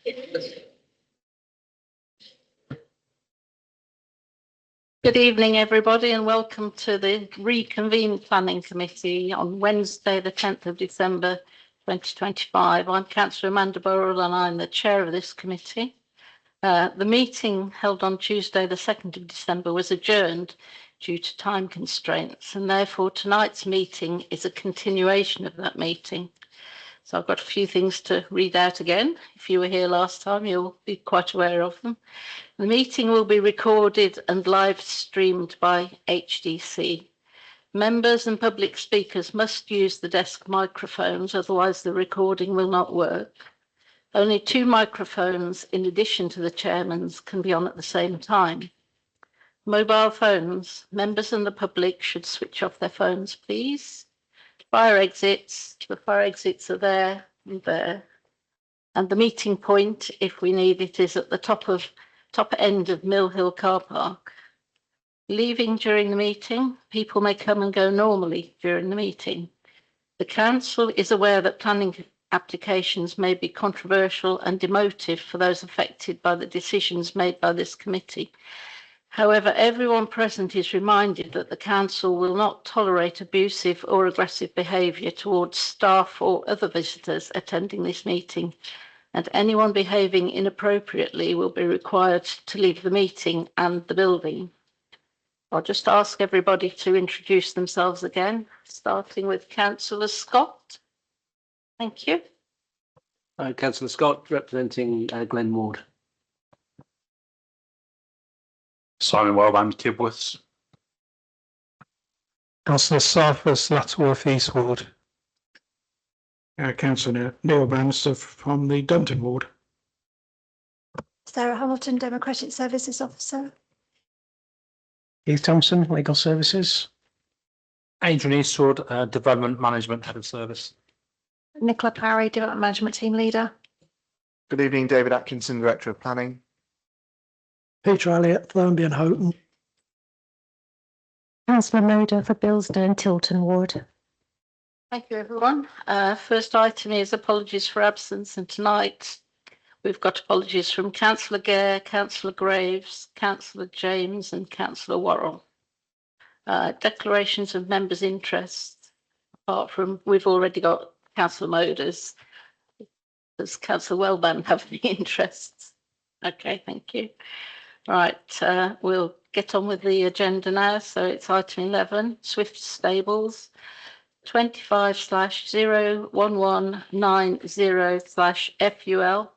Good evening, everybody, and welcome to the reconvened Planning Committee on Wednesday, the 10th of December 2025. I'm Councillor Amanda Burrell and I'm the chair of this committee. The meeting held on Tuesday, the 2nd of December, was adjourned due to time constraints, and therefore tonight's meeting is a continuation of that meeting. So I've got a few things to read out again. If you were here last time, you'll be quite aware of them. The meeting will be recorded and live streamed by HDC. Members and public speakers must use the desk microphones, otherwise the recording will not work. Only 2 microphones, in addition to the chairman's, can be on at the same time. Mobile phones, members and the public should switch off their phones, please. Fire exits, the fire exits are there and there. And the meeting point, if we need it, is at the top end of Mill Hill Car Park. Leaving during the meeting, people may come and go normally during the meeting. The council is aware that planning applications may be controversial and emotive for those affected by the decisions made by this committee. However, everyone present is reminded that the council will not tolerate abusive or aggressive behaviour towards staff or other visitors attending this meeting, and anyone behaving inappropriately will be required to leave the meeting and the building. I'll just ask everybody to introduce themselves again, starting with Councillor Scott. Thank you. Councillor Scott, representing Glen Ward. Simon Wellband, Kibworths. Councillor Sarfus, Lutterworth, East Ward. Councillor Neil Bannister from the Dunton Ward. Sarah Hamilton, Democratic Services Officer. Keith Thompson, Legal Services. Adrian Eastwood, Development Management Head of Service. Nicola Parry, Development Management Team Leader. Good evening, David Atkinson, Director of Planning. Peter Elliott, Thurmby and Houghton. Councillor Moder for Bilston, Tilton Ward. Thank you, everyone. First item is apologies for absence, and tonight we've got apologies from Councillor Gare, Councillor Graves, Councillor James and Councillor Worrell. Declarations of members' interest, apart from we've already got Councillor Moder's. Does Councillor Wellband have any interests? Okay, thank you. Right, we'll get on with the agenda now. So it's item 11, Swift Stables, 25/01190/FUL.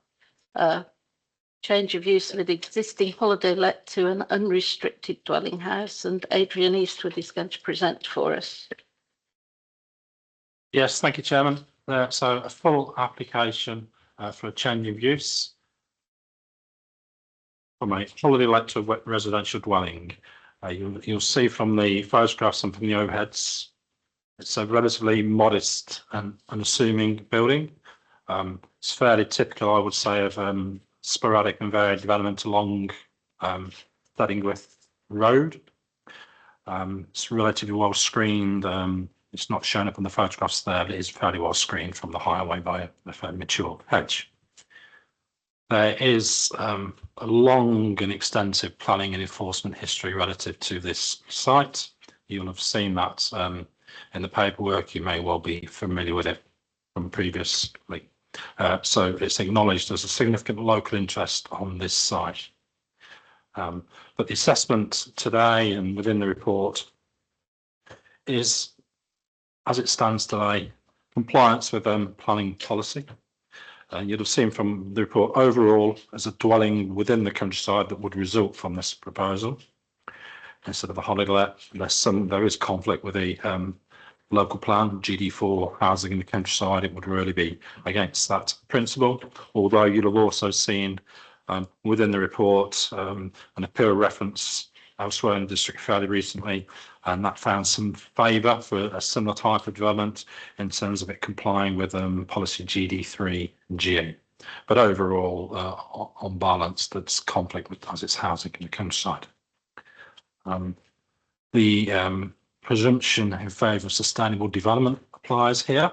Change of use of an existing holiday let to an unrestricted dwelling house, and Adrian Eastwood is going to present for us. Yes, thank you, Chairman. So a full application for a change of use from a holiday let to a residential dwelling. You'll see from the photographs and from the overheads, it's a relatively modest and unassuming building. It's fairly typical, I would say, of sporadic and varied development along Threadingwith Road. It's relatively well screened. It's not shown up on the photographs there, but it is fairly well screened from the highway by a fairly mature hedge. There is a long and extensive planning and enforcement history relative to this site. You'll have seen that in the paperwork. You may well be familiar with it from previously. So it's acknowledged as a significant local interest on this site. But the assessment today and within the report is, as it stands today, compliance with planning policy. You'd have seen from the report overall as a dwelling within the countryside that would result from this proposal. Instead of a holiday let, there is conflict with the local plan, GD4 housing in the countryside. It would really be against that principle, although you'll have also seen within the report an appeal reference elsewhere in the district fairly recently, and that found some favour for a similar type of development in terms of it complying with policy GD3 and GA. But overall, on balance, that's conflict with as it's housing in the countryside. The presumption in favour of sustainable development applies here,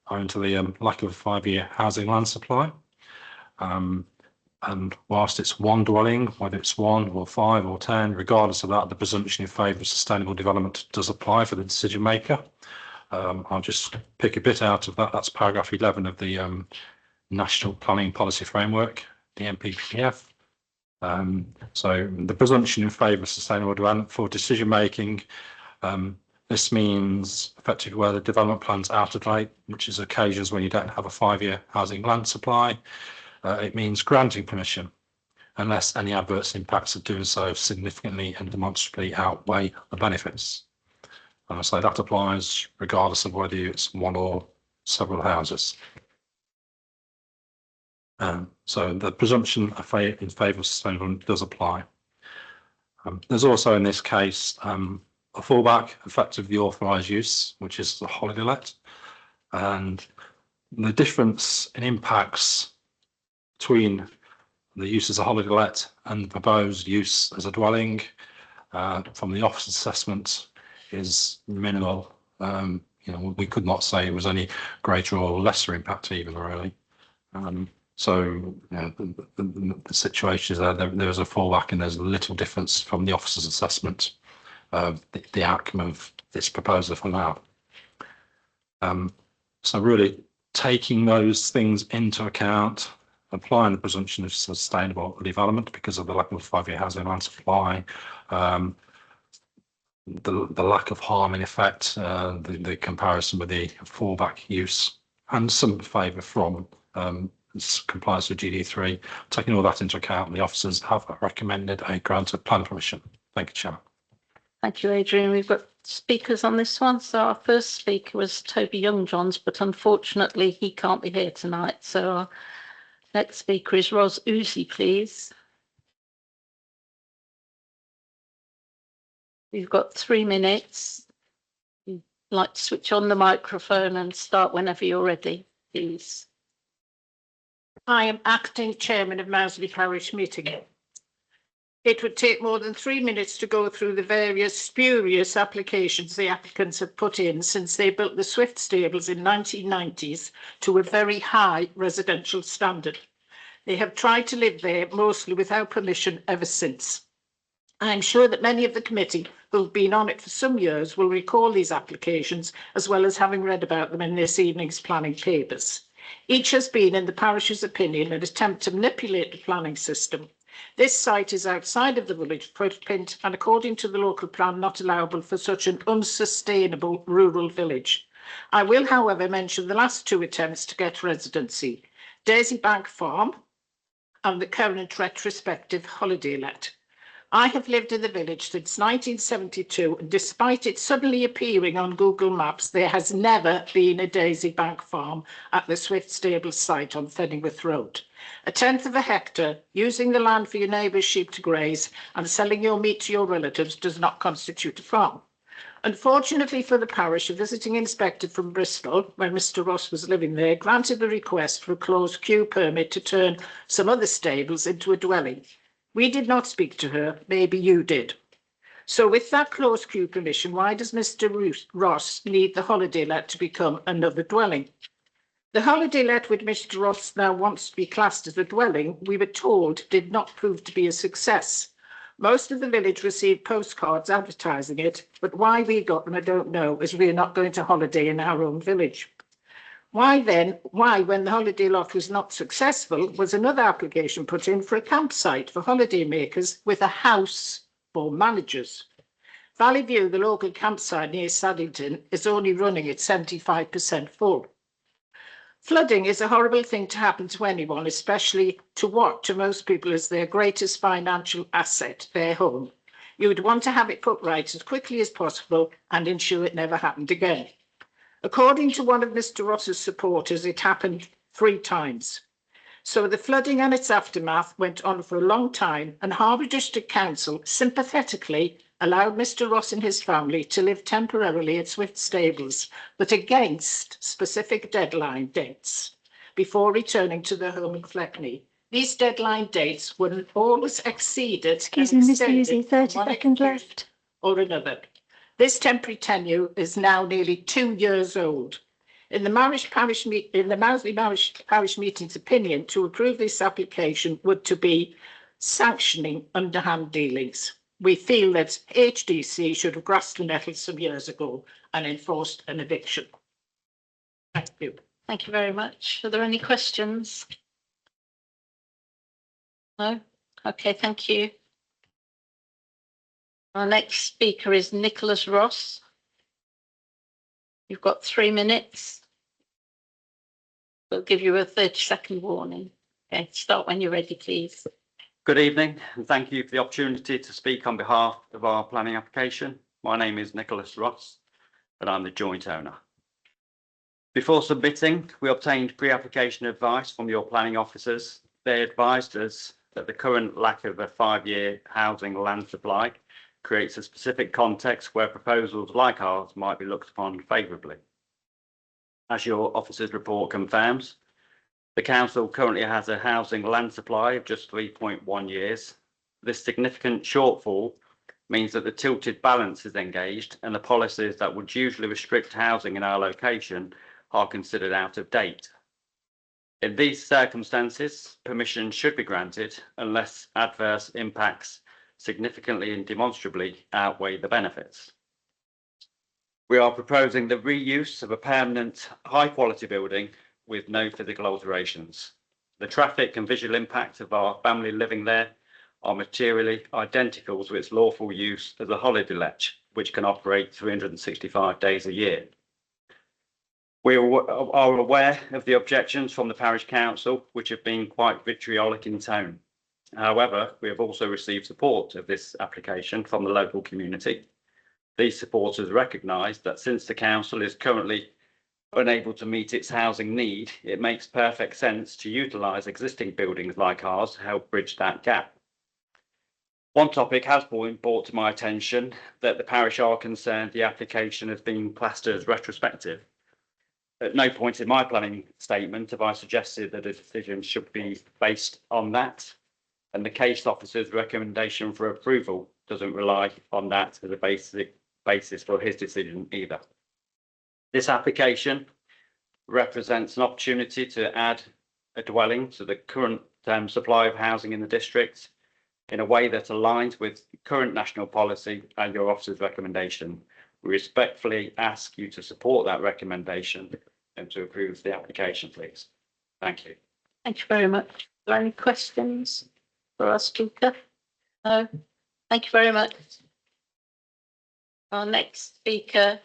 owing to the lack of a 5-year housing land supply. And whilst it's one dwelling, whether it's 1 or 5 or 10, regardless of that, the presumption in favour of sustainable development does apply for the decision maker. I'll just pick a bit out of that. That's paragraph 11 of the National Planning Policy Framework, the NPPF. So the presumption in favour of sustainable development for decision making. This means effectively where the development plan's out of date, which is occasions when you don't have a 5-year housing land supply. It means granting permission unless any adverse impacts of doing so significantly and demonstrably outweigh the benefits. So that applies regardless of whether it's 1 or several houses. So the presumption in favour of sustainable does apply. There's also in this case a fallback effective the authorised use, which is the holiday let, and the difference in impacts between the use as a holiday let and the proposed use as a dwelling from the office assessment is minimal. We could not say it was any greater or lesser impact even really. So the situation is there is a fallback and there's little difference from the officer's assessment of the outcome of this proposal for now. So really taking those things into account, applying the presumption of sustainable development because of the lack of 5-year housing land supply, the lack of harm in effect, the comparison with the fallback use, and some favour from compliance with GD3. Taking all that into account, the officers have recommended a grant of plan permission. Thank you, Chairman. Thank you, Adrian. We've got speakers on this one. So our first speaker was Toby Youngjohns, but unfortunately he can't be here tonight. So our next speaker is Ros Uzi, please. You've got 3 minutes. You'd like to switch on the microphone and start whenever you're ready, please. I am acting chairman of Mousley Parish meeting. It would take more than 3 minutes to go through the various spurious applications the applicants have put in since they built the Swift stables in 1990s to a very high residential standard. They have tried to live there mostly without permission ever since. I'm sure that many of the committee who have been on it for some years will recall these applications as well as having read about them in this evening's planning papers. Each has been, in the parish's opinion, an attempt to manipulate the planning system. This site is outside of the village footprint and, according to the local plan, not allowable for such an unsustainable rural village. I will, however, mention the last 2 attempts to get residency, Daisy Bank Farm and the current retrospective holiday let. I have lived in the village since 1972, and despite it suddenly appearing on Google Maps, there has never been a Daisy Bank Farm at the Swift Stables site on Fennyworth Road. 1/10 of a hectare, using the land for your neighbour's sheep to graze and selling your meat to your relatives does not constitute a farm. Unfortunately for the parish, a visiting inspector from Bristol, when Mr Ross was living there, granted the request for a closed queue permit to turn some other stables into a dwelling. We did not speak to her, maybe you did. So with that closed queue permission, why does Mr Ross need the holiday let to become another dwelling? The holiday let which Mr Ross now wants to be classed as a dwelling, we were told, did not prove to be a success. Most of the village received postcards advertising it, but why we got them I don't know, as we are not going to holiday in our own village. Why, when the holiday lot was not successful, was another application put in for a campsite for holiday makers with a house for managers? Valley View, the local campsite near Saddington, is only running at 75% full. Flooding is a horrible thing to happen to anyone, especially to what to most people is their greatest financial asset, their home. You would want to have it put right as quickly as possible and ensure it never happened again. According to one of Mr Ross's supporters, it happened 3 times. So the flooding and its aftermath went on for a long time, and Harbour District Council sympathetically allowed Mr Ross and his family to live temporarily at Swift Stables, but against specific deadline dates, before returning to their home in Fleckney. These deadline dates were always exceeded. Excuse me, Mr Uzi, 30 seconds left. Or another. This temporary tenure is now nearly 2 years old. In the Mouseley Parish Meeting's opinion, to approve this application would to be sanctioning underhand dealings. We feel that HDC should have grasped the nettle some years ago and enforced an eviction. Thank you. Thank you very much. Are there any questions? No? Okay, thank you. Our next speaker is Nicholas Ross. You've got 3 minutes. We'll give you a 30-second warning. Okay, start when you're ready, please. Good evening, and thank you for the opportunity to speak on behalf of our planning application. My name is Nicholas Ross, and I'm the joint owner. Before submitting, we obtained pre-application advice from your planning officers. They advised us that the current lack of a 5-year housing land supply creates a specific context where proposals like ours might be looked upon favourably. As your officers' report confirms, the council currently has a housing land supply of just 3.1 years. This significant shortfall means that the tilted balance is engaged and the policies that would usually restrict housing in our location are considered out of date. In these circumstances, permission should be granted unless adverse impacts significantly and demonstrably outweigh the benefits. We are proposing the reuse of a permanent high-quality building with no physical alterations. The traffic and visual impact of our family living there are materially identical to its lawful use as a holiday let, which can operate 365 days a year. We are aware of the objections from the parish council, which have been quite vitriolic in tone. However, we have also received support of this application from the local community. These supporters recognise that since the council is currently unable to meet its housing need, it makes perfect sense to utilise existing buildings like ours to help bridge that gap. One topic has been brought to my attention that the parish are concerned the application has been classed as retrospective. At no point in my planning statement have I suggested that a decision should be based on that, and the case officer's recommendation for approval doesn't rely on that as a basis for his decision either. This application represents an opportunity to add a dwelling to the current supply of housing in the district in a way that aligns with current national policy and your officer's recommendation. We respectfully ask you to support that recommendation and to approve the application, please. Thank you. Thank you very much. Are there any questions for our speaker? No. Thank you very much. Our next speaker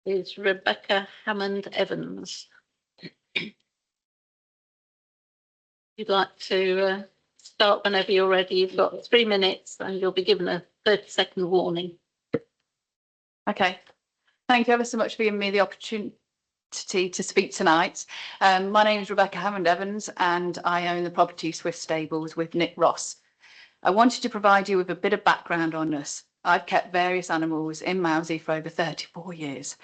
is Rebecca Hammond Evans. You'd like to start whenever you're ready. You've got 3 minutes and you'll be given a 30-second warning. Okay. Thank you ever so much for giving me the opportunity to speak tonight. My name is Rebecca Hammond Evans and I own the property Swift Stables with Nick Ross. I wanted to provide you with a bit of background on us. I've kept various animals in Mouseley for over 34 years.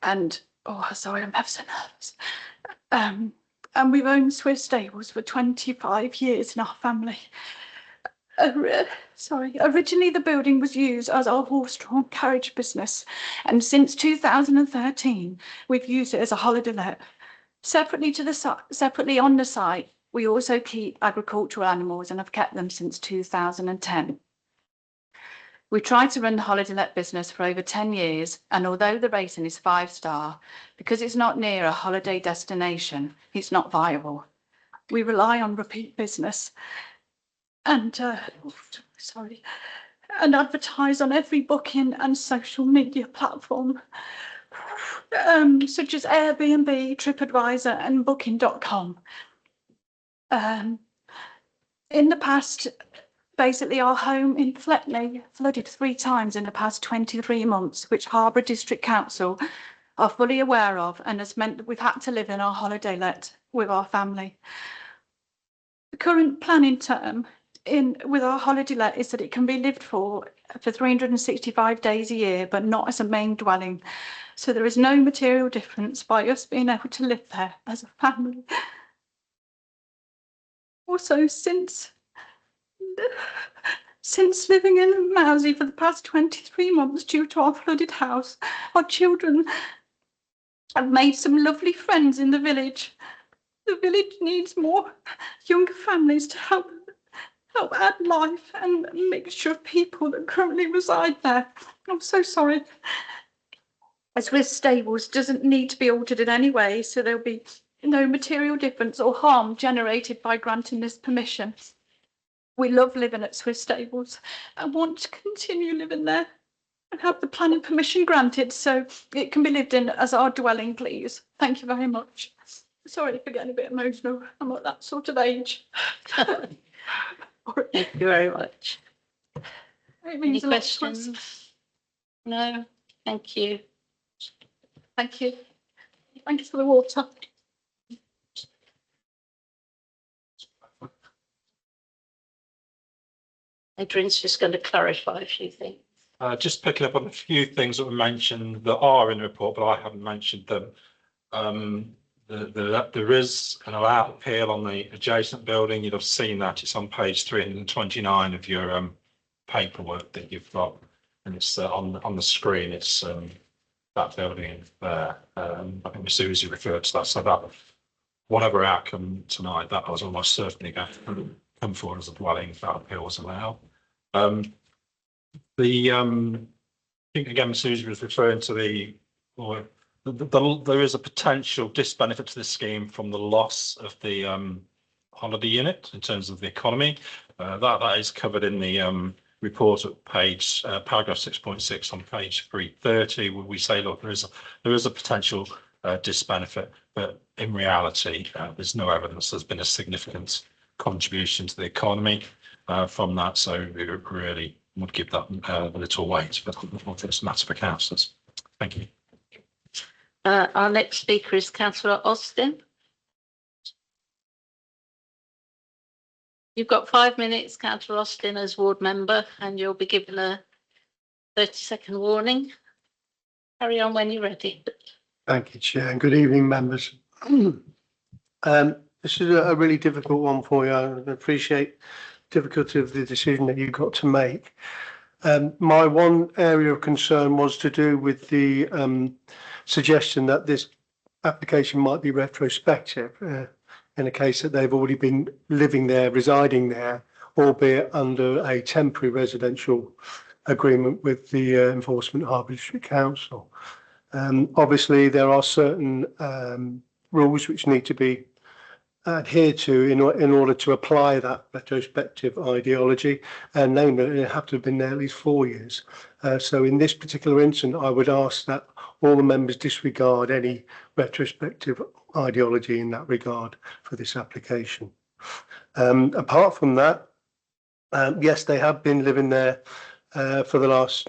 And, oh, sorry, I'm ever so nervous. And we've owned Swift Stables for 25 years in our family. Originally the building was used as our horse-drawn carriage business, and since 2013 we've used it as a holiday let. Separately on the site, we also keep agricultural animals and have kept them since 2010. We tried to run the holiday let business for over 10 years, and although the rating is 5-star, because it's not near a holiday destination, it's not viable. We rely on repeat business and advertise on every booking and social media platform, such as Airbnb, TripAdvisor and Booking.com. In the past, basically our home in Fletney flooded 3 times in the past 23 months, which Harbour District Council are fully aware of, and has meant that we've had to live in our holiday let with our family. The current planning term with our holiday let is that it can be lived for 365 days a year, but not as a main dwelling. So there is no material difference by us being able to live there as a family. Also, since living in Mouseley for the past 23 months due to our flooded house, our children I've made some lovely friends in the village. The village needs more younger families to help add life and a mixture of people that currently reside there. I'm so sorry. Swiss Stables doesn't need to be altered in any way, so there'll be no material difference or harm generated by granting this permission. We love living at Swiss Stables and want to continue living there and have the planning permission granted so it can be lived in as our dwelling, please. Thank you very much. Sorry for getting a bit emotional. I'm at that sort of age. Thank you very much. It Any means a lot to us. questions? No, thank you. Thank you. Thank you for the water. Adrian's just going to clarify a few things. Just picking up on a few things that were mentioned that are in the report, but I haven't mentioned them. There is an allowed appeal on the adjacent building. You'd have seen that. It's on page 329 of your paperwork that you've got, and it's on the screen. It's that building there. I think Susie referred to that. So that whatever outcome tonight, that was almost certainly going to come forward as a dwelling if that appeal was allowed. I think again, Susie was referring to there is a potential disbenefit to this scheme from the loss of the holiday unit in terms of the economy. That is covered in the report at page paragraph 6.6 on page 330, where we say, look, there is a potential disbenefit, but in reality, there's no evidence there's been a significant contribution to the economy from that. So we really would give that a little weight, but it's a matter for councillors. Thank you. Our next speaker is Councillor Austin. You've got 5 minutes, Councillor Austin, as ward member, and you'll be given a 30-second warning. Carry on when you're ready. Thank you, Chair, and good evening, members. This is a really difficult one for you. I appreciate the difficulty of the decision that you've got to make. My one area of concern was to do with the suggestion that this application might be retrospective in a case that they've already been living there, residing there, albeit under a temporary residential agreement with the Enforcement Harbour District Council. Obviously, there are certain rules which need to be adhered to in order to apply that retrospective ideology, and namely, it have to have been there at least 4 years. So in this particular instance, I would ask that all the members disregard any retrospective ideology in that regard for this application. Apart from that, yes, they have been living there for the last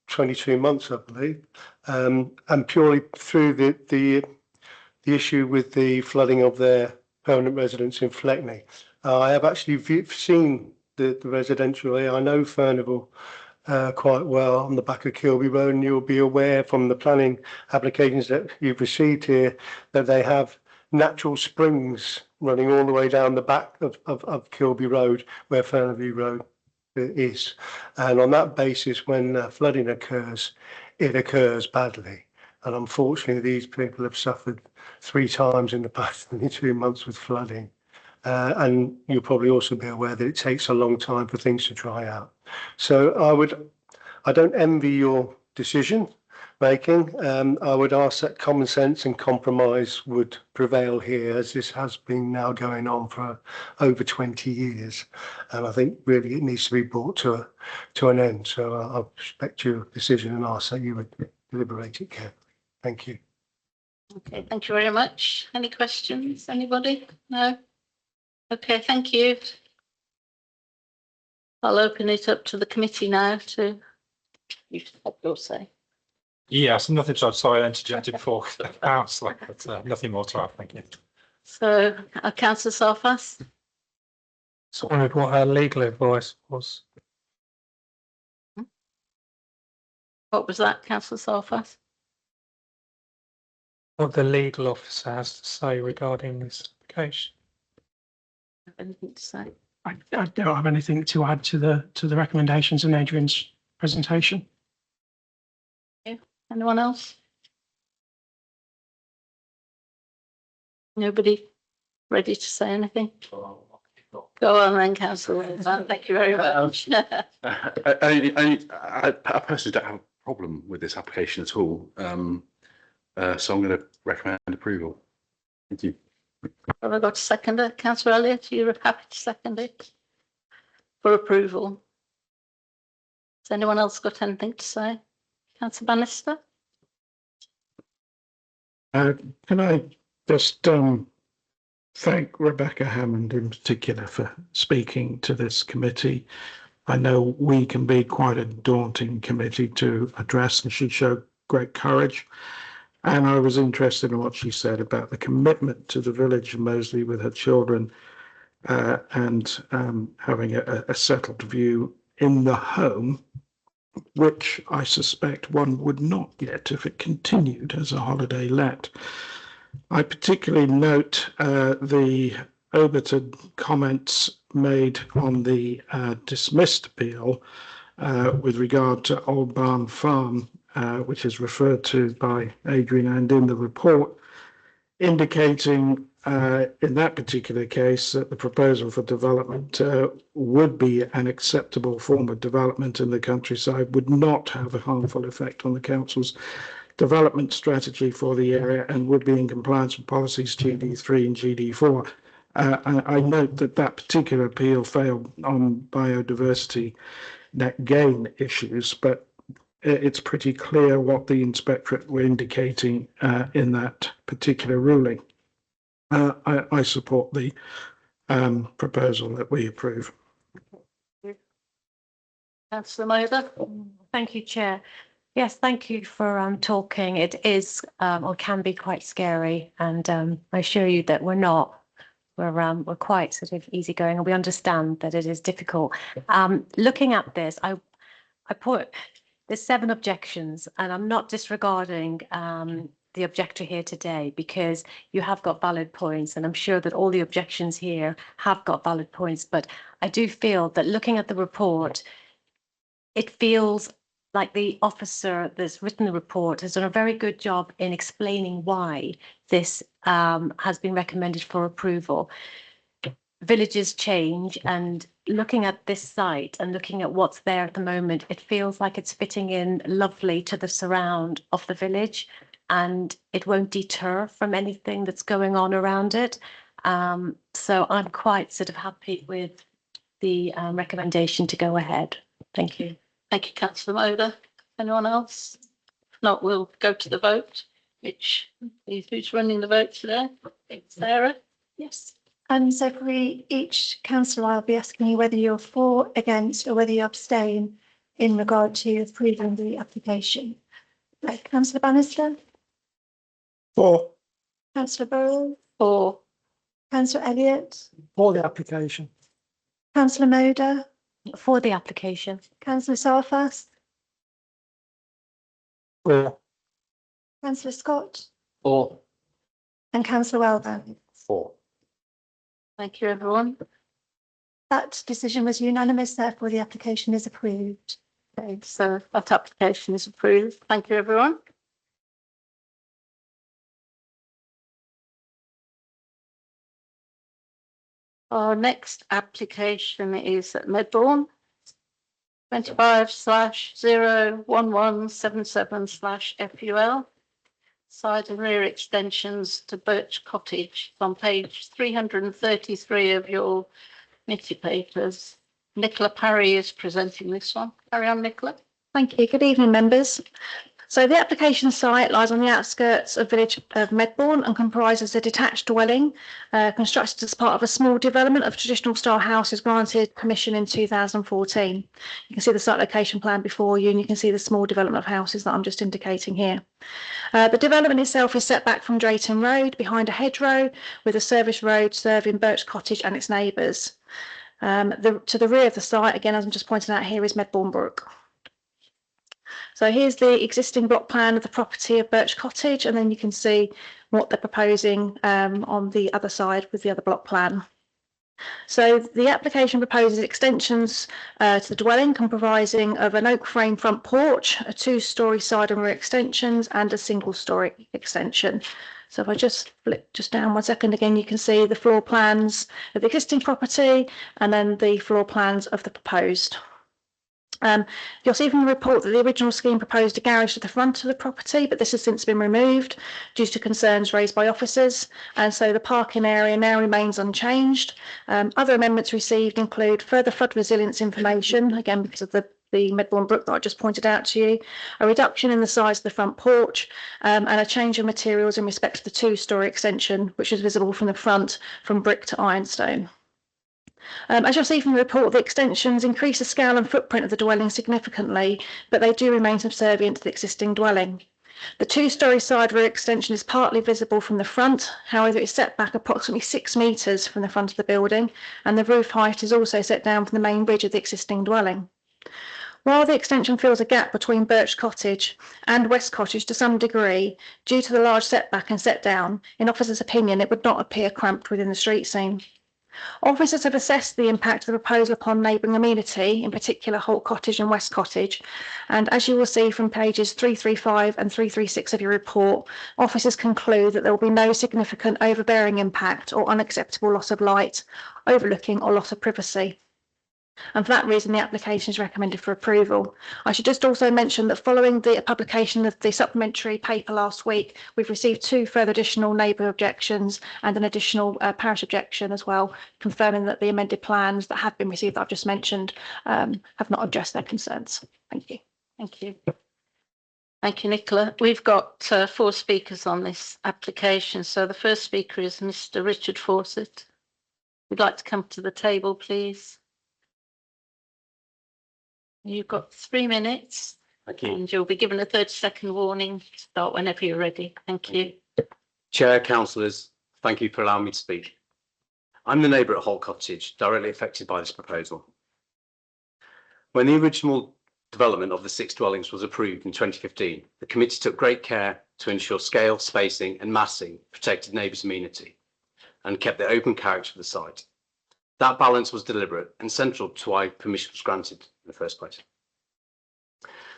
22 months, I believe, and purely through the issue with the flooding of their permanent residence in Fleckney. I have actually seen the residential area. I know Furnivall quite well on the back of Kilby Road, and you'll be aware from the planning applications that you've received here that they have natural springs running all the way down the back of Kilby Road where Furnivall Road is. And on that basis, when flooding occurs, it occurs badly. And unfortunately, these people have suffered 3 times in the past 22 months with flooding. And you'll probably also be aware that it takes a long time for things to dry out. So I don't envy your decision making. I would ask that common sense and compromise would prevail here, as this has been now going on for over 20 years. And I think really it needs to be brought to an end. So I respect your decision and ask that you would deliberate it carefully. Thank you. Okay, thank you very much. Any questions? Anybody? No? Okay, thank you. I'll open it up to the committee now to you have your say. Yes, nothing to add. Sorry, I interjected before councillor, but nothing more to add. Thank you. So, Councillor Sarfas. Just wondered what her legal advice was. What was that, Councillor Sarfas? What the legal officer has to say regarding this application. Anything to say? I don't have anything to add to the recommendations in Adrian's presentation. Anyone else? Nobody ready to say anything? Go on then, councillor. Thank you very much. I personally don't have a problem with this application at all. So I'm going to recommend approval. Thank you. Have I got a seconder? Councillor Elliott, are you happy to second it for approval? Has anyone else got anything to say? Councillor Bannister? Can I just thank Rebecca Hammond in particular for speaking to this committee. I know we can be quite a daunting committee to address, and she showed great courage. And I was interested in what she said about the commitment to the village of Moseley with her children and having a settled view in the home, which I suspect one would not get if it continued as a holiday let. I particularly note the obited comments made on the dismissed appeal with regard to Old Barn Farm, which is referred to by Adrian and in the report, indicating in that particular case that the proposal for development would be an acceptable form of development in the countryside, would not have a harmful effect on the council's development strategy for the area, and would be in compliance with policies GD3 and GD4. I note that that particular appeal failed on biodiversity net gain issues, but it's pretty clear what the inspectorate were indicating in that particular ruling. I support the proposal that we approve. Councillor Mather? Thank you, Chair. Yes, thank you for talking. It is or can be quite scary, and I assure you that we're not. We're quite sort of easygoing, and we understand that it is difficult. Looking at this, I put there's 7 objections, and I'm not disregarding the objector here today, because you have got valid points, and I'm sure that all the objections here have got valid points. But I do feel that looking at the report, it feels like the officer that's written the report has done a very good job in explaining why this has been recommended for approval. Villages change, and looking at this site and looking at what's there at the moment, it feels like it's fitting in lovely to the surround of the village, and it won't deter from anything that's going on around it. So I'm quite sort of happy with the recommendation to go ahead. Thank you. Thank you, councillor Moder. Anyone else? If not, we'll go to the vote. Who's running the vote today? Sarah? Yes. So for each councillor, I'll be asking you whether you're for, against, or whether you abstain in regard to approving the application. Councillor Bannister? For. Councillor Burrell? For. Councillor Elliott? For the application. Councillor Moder? For the application. Councillor Salfast? For. Councillor Scott? For. And Councillor Wellborn? For. Thank you, everyone. That decision was unanimous, therefore the application is approved. Okay, so that application is approved. Thank you, everyone. Our next application is at Medbourne, 25/01177/FUL. Side and rear extensions to Birch Cottage. It's on page 333 of your committee papers. Nicola Parry is presenting this one. Carry on, Nicola. Thank you. Good evening, members. So the application site lies on the outskirts of village of Medbourne and comprises a detached dwelling constructed as part of a small development of traditional style houses granted permission in 2014. You can see the site location plan before you, and you can see the small development of houses that I'm just indicating here. The development itself is set back from Drayton Road behind a hedgerow with a service road serving Birch Cottage and its neighbours. To the rear of the site, again, as I'm just pointing out here, is Medbourne Brook. So here's the existing block plan of the property of Birch Cottage, and then you can see what they're proposing on the other side with the other block plan. So the application proposes extensions to the dwelling comprising of an oak frame front porch, a 2-storey side and rear extensions, and a single-storey extension. So if I just flip just down 1 second again, you can see the floor plans of the existing property and then the floor plans of the proposed. You'll see from the report that the original scheme proposed a garage at the front of the property, but this has since been removed due to concerns raised by officers, and so the parking area now remains unchanged. Other amendments received include further flood resilience information, again because of the Medbourne Brook that I just pointed out to you, a reduction in the size of the front porch, and a change of materials in respect to the two-storey extension, which is visible from the front from brick to ironstone. As you'll see from the report, the extensions increase the scale and footprint of the dwelling significantly, but they do remain subservient to the existing dwelling. The two-storey side rear extension is partly visible from the front, however it is set back approximately 6 metres from the front of the building, and the roof height is also set down from the main ridge of the existing dwelling. While the extension fills a gap between Birch Cottage and West Cottage to some degree, due to the large setback and set down, in officers' opinion it would not appear cramped within the street scene. Officers have assessed the impact of the proposal upon neighbouring amenity, in particular Holt Cottage and West Cottage, and as you will see from pages 335 and 336 of your report, officers conclude that there will be no significant overbearing impact or unacceptable loss of light, overlooking or loss of privacy. And for that reason, the application is recommended for approval. I should just also mention that following the publication of the supplementary paper last week, we've received 2 further additional neighbour objections and an additional parish objection as well, confirming that the amended plans that have been received that I've just mentioned have not addressed their concerns. Thank you. Thank you. Thank you, Nicola. We've got 4 speakers on this application. So the first speaker is Mr. Richard Fawcett. Would like to come to the table, please. You've got 3 minutes. Thank you. And you'll be given a 30-second warning to start whenever you're ready. Thank you. Chair, councillors, thank you for allowing me to speak. I'm the neighbour at Holt Cottage, directly affected by this proposal. When the original development of the 6 dwellings was approved in 2015, the committee took great care to ensure scale, spacing and massing protected neighbours' amenity and kept the open character of the site. That balance was deliberate and central to why permission was granted in the first place.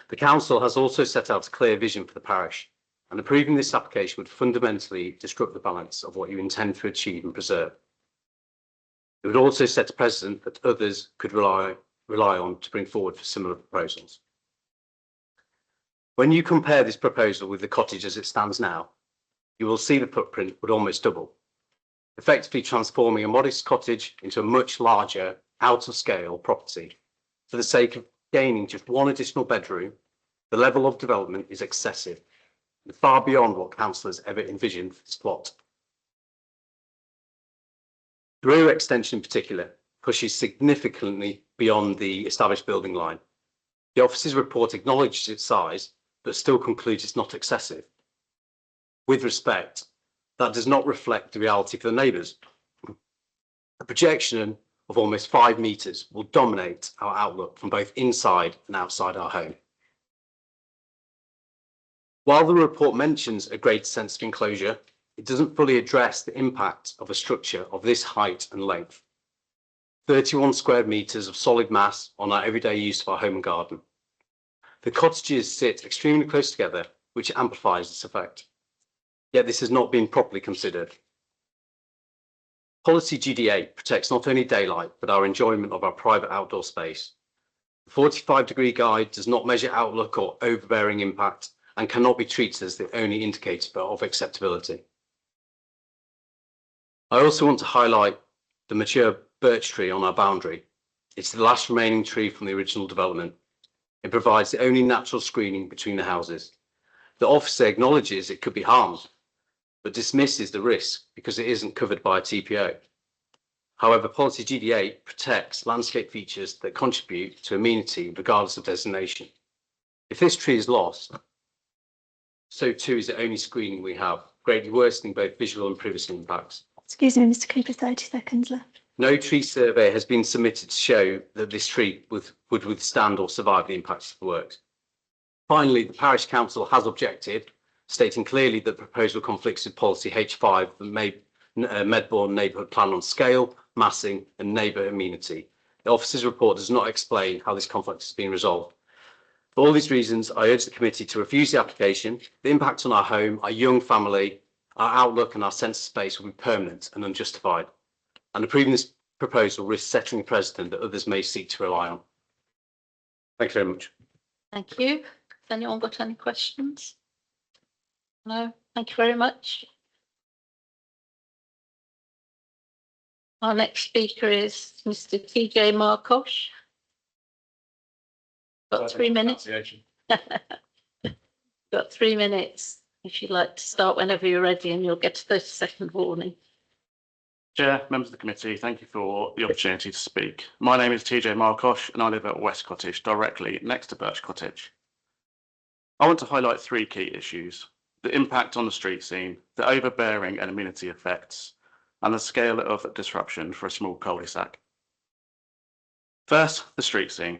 The council has also set out a clear vision for the parish, and approving this application would fundamentally disrupt the balance of what you intend to achieve and preserve. It would also set a precedent that others could rely on to bring forward for similar proposals. When you compare this proposal with the cottage as it stands now, you will see the footprint would almost double, effectively transforming a modest cottage into a much larger, out-of-scale property. For the sake of gaining just 1 additional bedroom, the level of development is excessive and far beyond what councillors ever envisioned for this plot. The rear extension in particular pushes significantly beyond the established building line. The officer's report acknowledges its size, but still concludes it's not excessive. With respect, that does not reflect the reality for the neighbours. A projection of almost 5 metres will dominate our outlook from both inside and outside our home. While the report mentions a greater sense of enclosure, it doesn't fully address the impact of a structure of this height and length. 31 square metres of solid mass on our everyday use of our home and garden. The cottages sit extremely close together, which amplifies this effect. Yet this has not been properly considered. Policy GD8 protects not only daylight, but our enjoyment of our private outdoor space. The 45-degree guide does not measure outlook or overbearing impact and cannot be treated as the only indicator of acceptability. I also want to highlight the mature birch tree on our boundary. It's the last remaining tree from the original development. It provides the only natural screening between the houses. The officer acknowledges it could be harmed, but dismisses the risk because it isn't covered by a TPO. However, Policy GD8 protects landscape features that contribute to amenity regardless of designation. If this tree is lost, so too is the only screening we have, greatly worsening both visual and privacy impacts. Excuse me, Mr. Cooper, 30 seconds left. No tree survey has been submitted to show that this tree would withstand or survive the impacts of the works. Finally, the Parish Council has objected, stating clearly that the proposal conflicts with Policy H5, the Medbourne Neighbourhood Plan on scale, massing and neighbour amenity. The officer's report does not explain how this conflict has been resolved. For all these reasons, I urge the committee to refuse the application. The impact on our home, our young family our outlook and our sense of space will be permanent and unjustified, and approving this proposal risks setting a precedent that others may seek to rely on. Thank you very much. Thank you. Has anyone got any questions? No, thank you very much. Our next speaker is Mr. TJ Markosh. Got 3 minutes. Got 3 minutes. If you'd like to start whenever you're ready, and you'll get a 30-second warning. Chair, members of the committee, thank you for the opportunity to speak. My name is TJ Markosh and I live at West Cottage, directly next to Birch Cottage. I want to highlight 3 key issues: the impact on the street scene, the overbearing and amenity effects, and the scale of disruption for a small cul-de-sac. First, the street scene.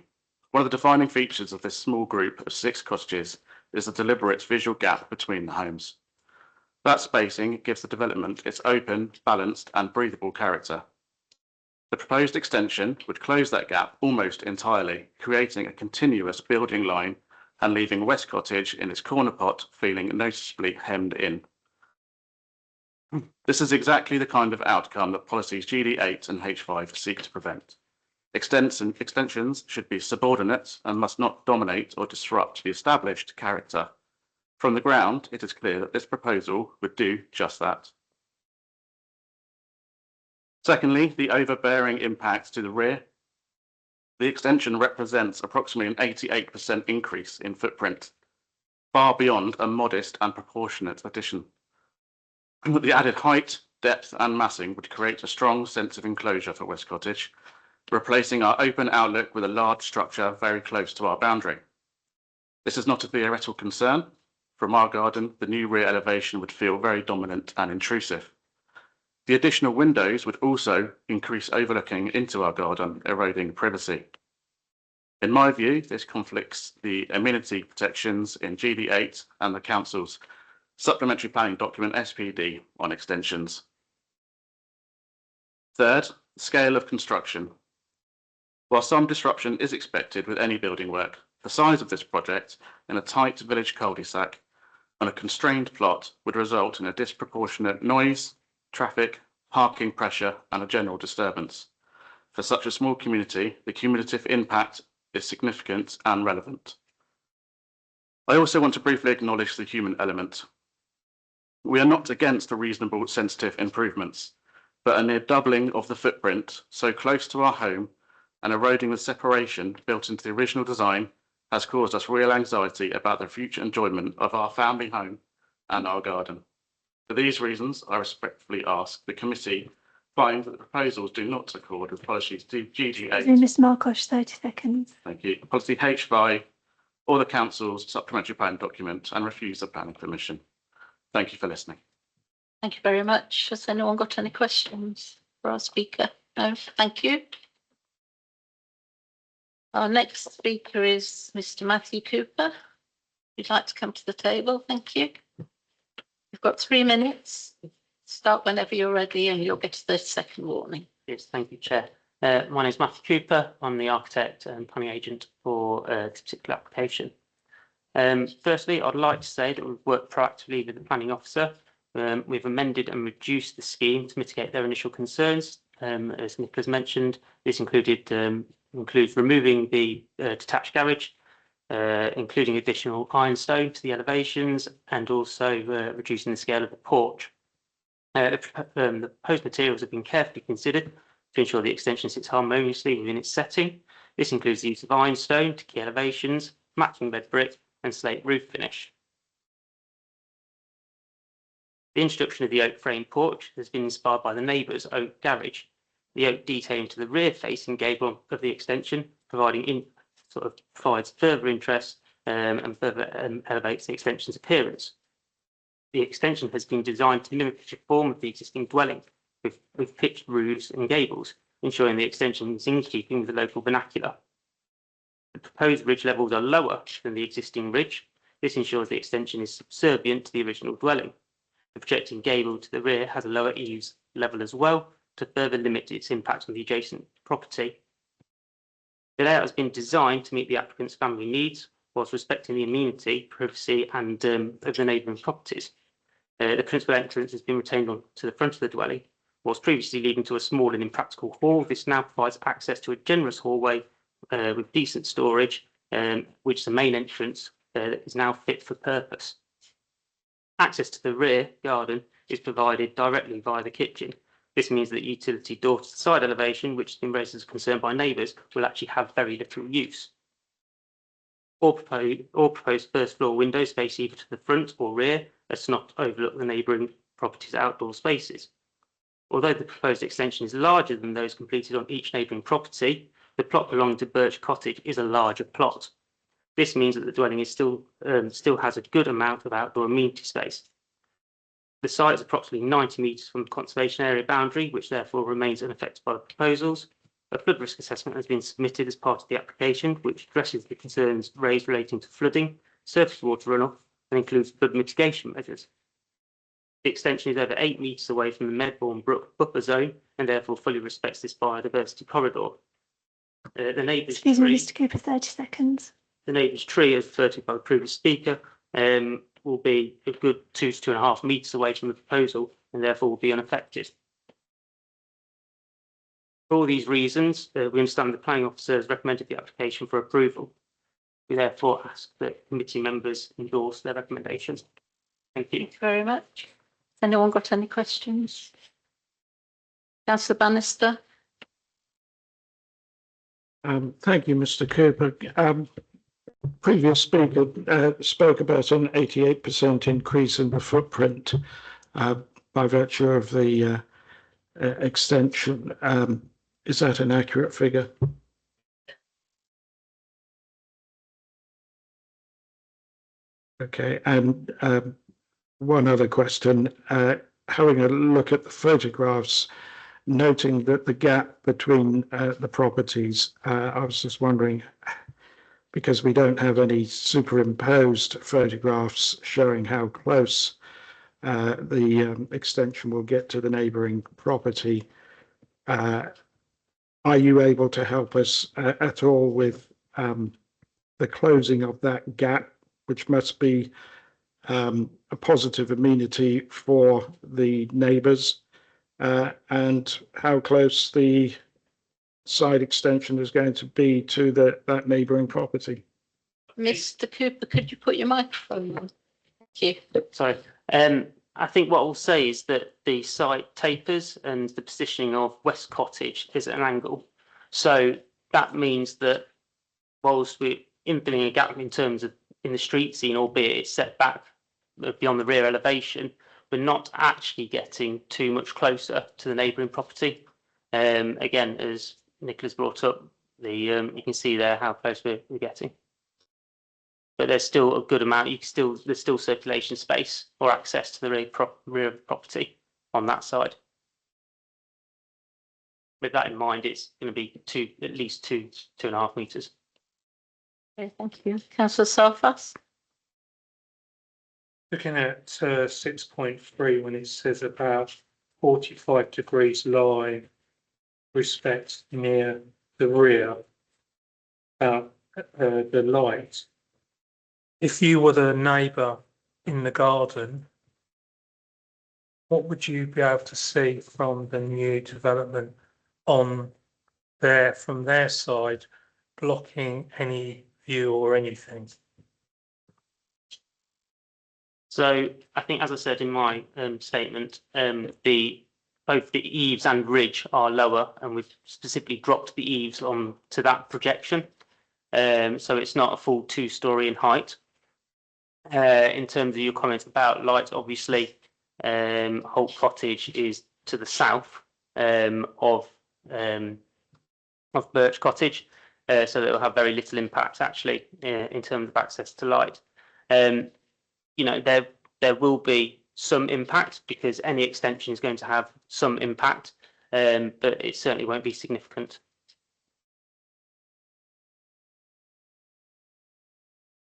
One of the defining features of this small group of 6 cottages is the deliberate visual gap between the homes. That spacing gives the development its open, balanced and breathable character. The proposed extension would close that gap almost entirely, creating a continuous building line and leaving West Cottage in its corner pot feeling noticeably hemmed in. This is exactly the kind of outcome that policies GD8 and H5 seek to prevent. Extensions should be subordinate and must not dominate or disrupt the established character. From the ground, it is clear that this proposal would do just that. Secondly, the overbearing impact to the rear. The extension represents approximately an 88% increase in footprint, far beyond a modest and proportionate addition. The added height, depth and massing would create a strong sense of enclosure for West Cottage, replacing our open outlook with a large structure very close to our boundary. This is not a theoretical concern. From our garden, the new rear elevation would feel very dominant and intrusive. The additional windows would also increase overlooking into our garden, eroding privacy. In my view, this conflicts the amenity protections in GD8 and the Council's Supplementary Planning Document SPD on extensions. Third, scale of construction. While some disruption is expected with any building work, the size of this project in a tight village cul-de-sac on a constrained plot would result in a disproportionate noise, traffic, parking pressure and a general disturbance. For such a small community, the cumulative impact is significant and relevant. I also want to briefly acknowledge the human element. We are not against the reasonable sensitive improvements, but a near doubling of the footprint so close to our home and eroding the separation built into the original design has caused us real anxiety about the future enjoyment of our family home and our garden. For these reasons, I respectfully ask the committee find that the proposals do not accord with policies GD8. Ms Markosh, 30 seconds. Thank you. Policy H5 or the Council's Supplementary Planning Document and refuse the planning permission. Thank you for listening. Thank you very much. Has anyone got any questions for our speaker? No, thank you. Our next speaker is Mr. Matthew Cooper. If you'd like to come to the table, thank you. You've got 3 minutes. Start whenever you're ready and you'll get a 30-second warning. Yes, thank you, Chair. My name is Matthew Cooper. I'm the architect and planning agent for this particular application. Firstly, I'd like to say that we've worked proactively with the planning officer. We've amended and reduced the scheme to mitigate their initial concerns. As Nicola's mentioned, this includes removing the detached garage, including additional ironstone to the elevations, and also reducing the scale of the porch. The proposed materials have been carefully considered to ensure the extension sits harmoniously within its setting. This includes the use of ironstone to key elevations, matching red brick and slate roof finish. The introduction of the oak frame porch has been inspired by the neighbour's oak garage. The oak detailing to the rear facing gable of the extension, provides further interest and further elevates the extension's appearance. The extension has been designed to mimic the form of the existing dwelling with pitched roofs and gables, ensuring the extension is in keeping with the local vernacular. The proposed ridge levels are lower than the existing ridge. This ensures the extension is subservient to the original dwelling. The projecting gable to the rear has a lower eaves level as well to further limit its impact on the adjacent property. The layout has been designed to meet the applicant's family needs whilst respecting the amenity, privacy and of the neighbouring properties. The principal entrance has been retained on to the front of the dwelling, whilst previously leading to a small and impractical hall. This now provides access to a generous hallway with decent storage, which the main entrance is now fit for purpose. Access to the rear garden is provided directly via the kitchen. This means that the utility door to the side elevation, which has been raised as a concern by neighbours, will actually have very little use. All proposed first floor windows face either to the front or rear as to not overlook the neighbouring property's outdoor spaces. Although the proposed extension is larger than those completed on each neighbouring property, the plot belonging to Birch Cottage is a larger plot. This means that the dwelling is still has a good amount of outdoor amenity space. The site is approximately 90 metres from the conservation area boundary, which therefore remains unaffected by the proposals. A flood risk assessment has been submitted as part of the application, which addresses the concerns raised relating to flooding, surface water runoff, and includes flood mitigation measures. The extension is over 8 metres away from the Medbourne Brook buffer zone and therefore fully respects this biodiversity corridor. The neighbour's Excuse me, tree, Mr Cooper, 30 seconds. the neighbour's tree, as referred to by the previous speaker, will be a good 2 to 2.5 metres away from the proposal and therefore will be unaffected. For all these reasons, we understand the planning officer has recommended the application for approval. We therefore ask that committee members endorse their recommendations. Thank you. Thank you very much. Has anyone got any questions? Councillor Bannister. Thank you, Mr Cooper. Previous speaker spoke about an 88% increase in the footprint by virtue of the extension. Is that an accurate figure? Okay, and one other question. Having a look at the photographs, noting that the gap between the properties, I was just wondering, because we don't have any superimposed photographs showing how close the extension will get to the neighbouring property. Are you able to help us at all with the closing of that gap, which must be a positive amenity for the neighbours, and how close the side extension is going to be to that neighbouring property? Mr Cooper, could you put your microphone on? Thank you. Sorry. I think what I'll say is that the site tapers and the positioning of West Cottage is at an angle. So that means that whilst we're infilling a gap in terms of in the street scene, albeit it's set back beyond the rear elevation, we're not actually getting too much closer to the neighbouring property. Again, as Nicola's brought up, you can see there how close we're getting. But there's still a good amount. There's still circulation space or access to the rear of the property on that side. With that in mind, it's going to be at least 2.5 metres. Okay, thank you. Councillor Salfas. Looking at 6.3, when it says about 45 degrees line respect near the rear, the light. If you were the neighbour in the garden, what would you be able to see from the new development on there from their side, blocking any view or anything? So I think, as I said in my statement, both the eaves and ridge are lower, and we've specifically dropped the eaves on to that projection. So it's not a full 2-storey in height. In terms of your comment about light, obviously, Holt Cottage is to the south of Birch Cottage, so that will have very little impact actually in terms of access to light. You know, there will be some impact because any extension is going to have some impact, but it certainly won't be significant.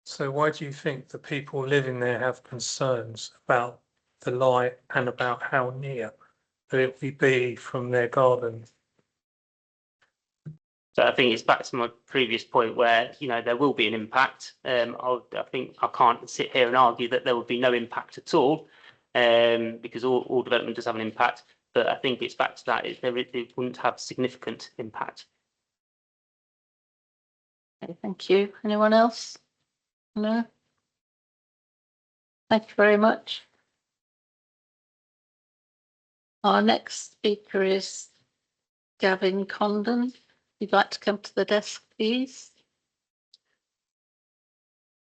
So why do you think the people living there have concerns about the light and about how near it will be from their garden? So I think it's back to my previous point where, you know, there will be an impact. I think I can't sit here and argue that there will be no impact at all. because all development does have an impact. But I think it's back to that, it wouldn't have significant impact. Okay, thank you. Anyone else? No? Thank you very much. Our next speaker is Gavin Condon. If you'd like to come to the desk, please.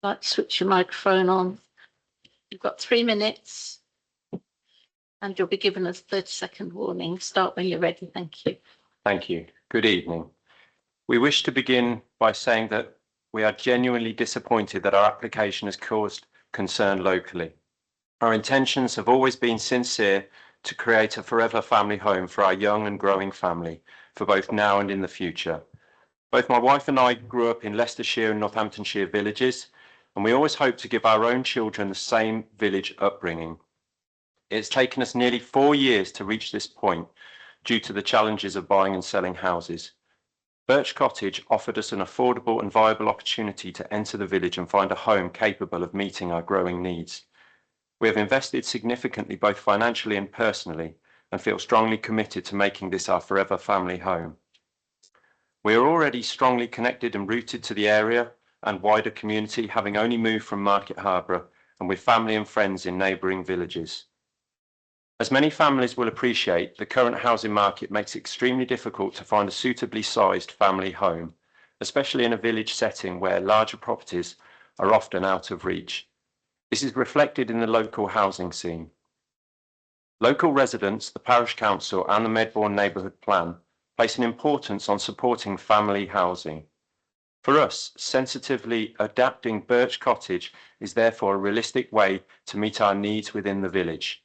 I'd like to switch your microphone on. You've got 3 minutes and you'll be given a 30-second warning. Start when you're ready. Thank you. Thank you. Good evening. We wish to begin by saying that we are genuinely disappointed that our application has caused concern locally. Our intentions have always been sincere to create a forever family home for our young and growing family, for both now and in the future. Both my wife and I grew up in Leicestershire and Northamptonshire villages, and we always hope to give our own children the same village upbringing. It's taken us nearly 4 years to reach this point due to the challenges of buying and selling houses. Birch Cottage offered us an affordable and viable opportunity to enter the village and find a home capable of meeting our growing needs. We have invested significantly both financially and personally and feel strongly committed to making this our forever family home. We are already strongly connected and rooted to the area and wider community, having only moved from Market Harborough and with family and friends in neighbouring villages. As many families will appreciate, the current housing market makes it extremely difficult to find a suitably sized family home, especially in a village setting where larger properties are often out of reach. This is reflected in the local housing scene. Local residents, the parish council and the Medbourne Neighbourhood Plan place an importance on supporting family housing. For us, sensitively adapting Birch Cottage is therefore a realistic way to meet our needs within the village.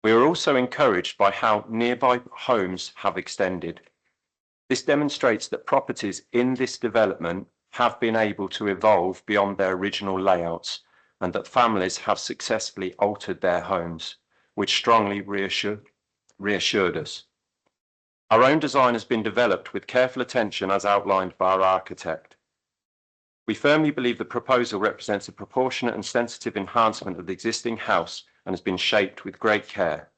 We are also encouraged by how nearby homes have extended. This demonstrates that properties in this development have been able to evolve beyond their original layouts and that families have successfully altered their homes, which strongly reassured us. Our own design has been developed with careful attention as outlined by our architect. We firmly believe the proposal represents a proportionate and sensitive enhancement of the existing house and has been shaped with great care.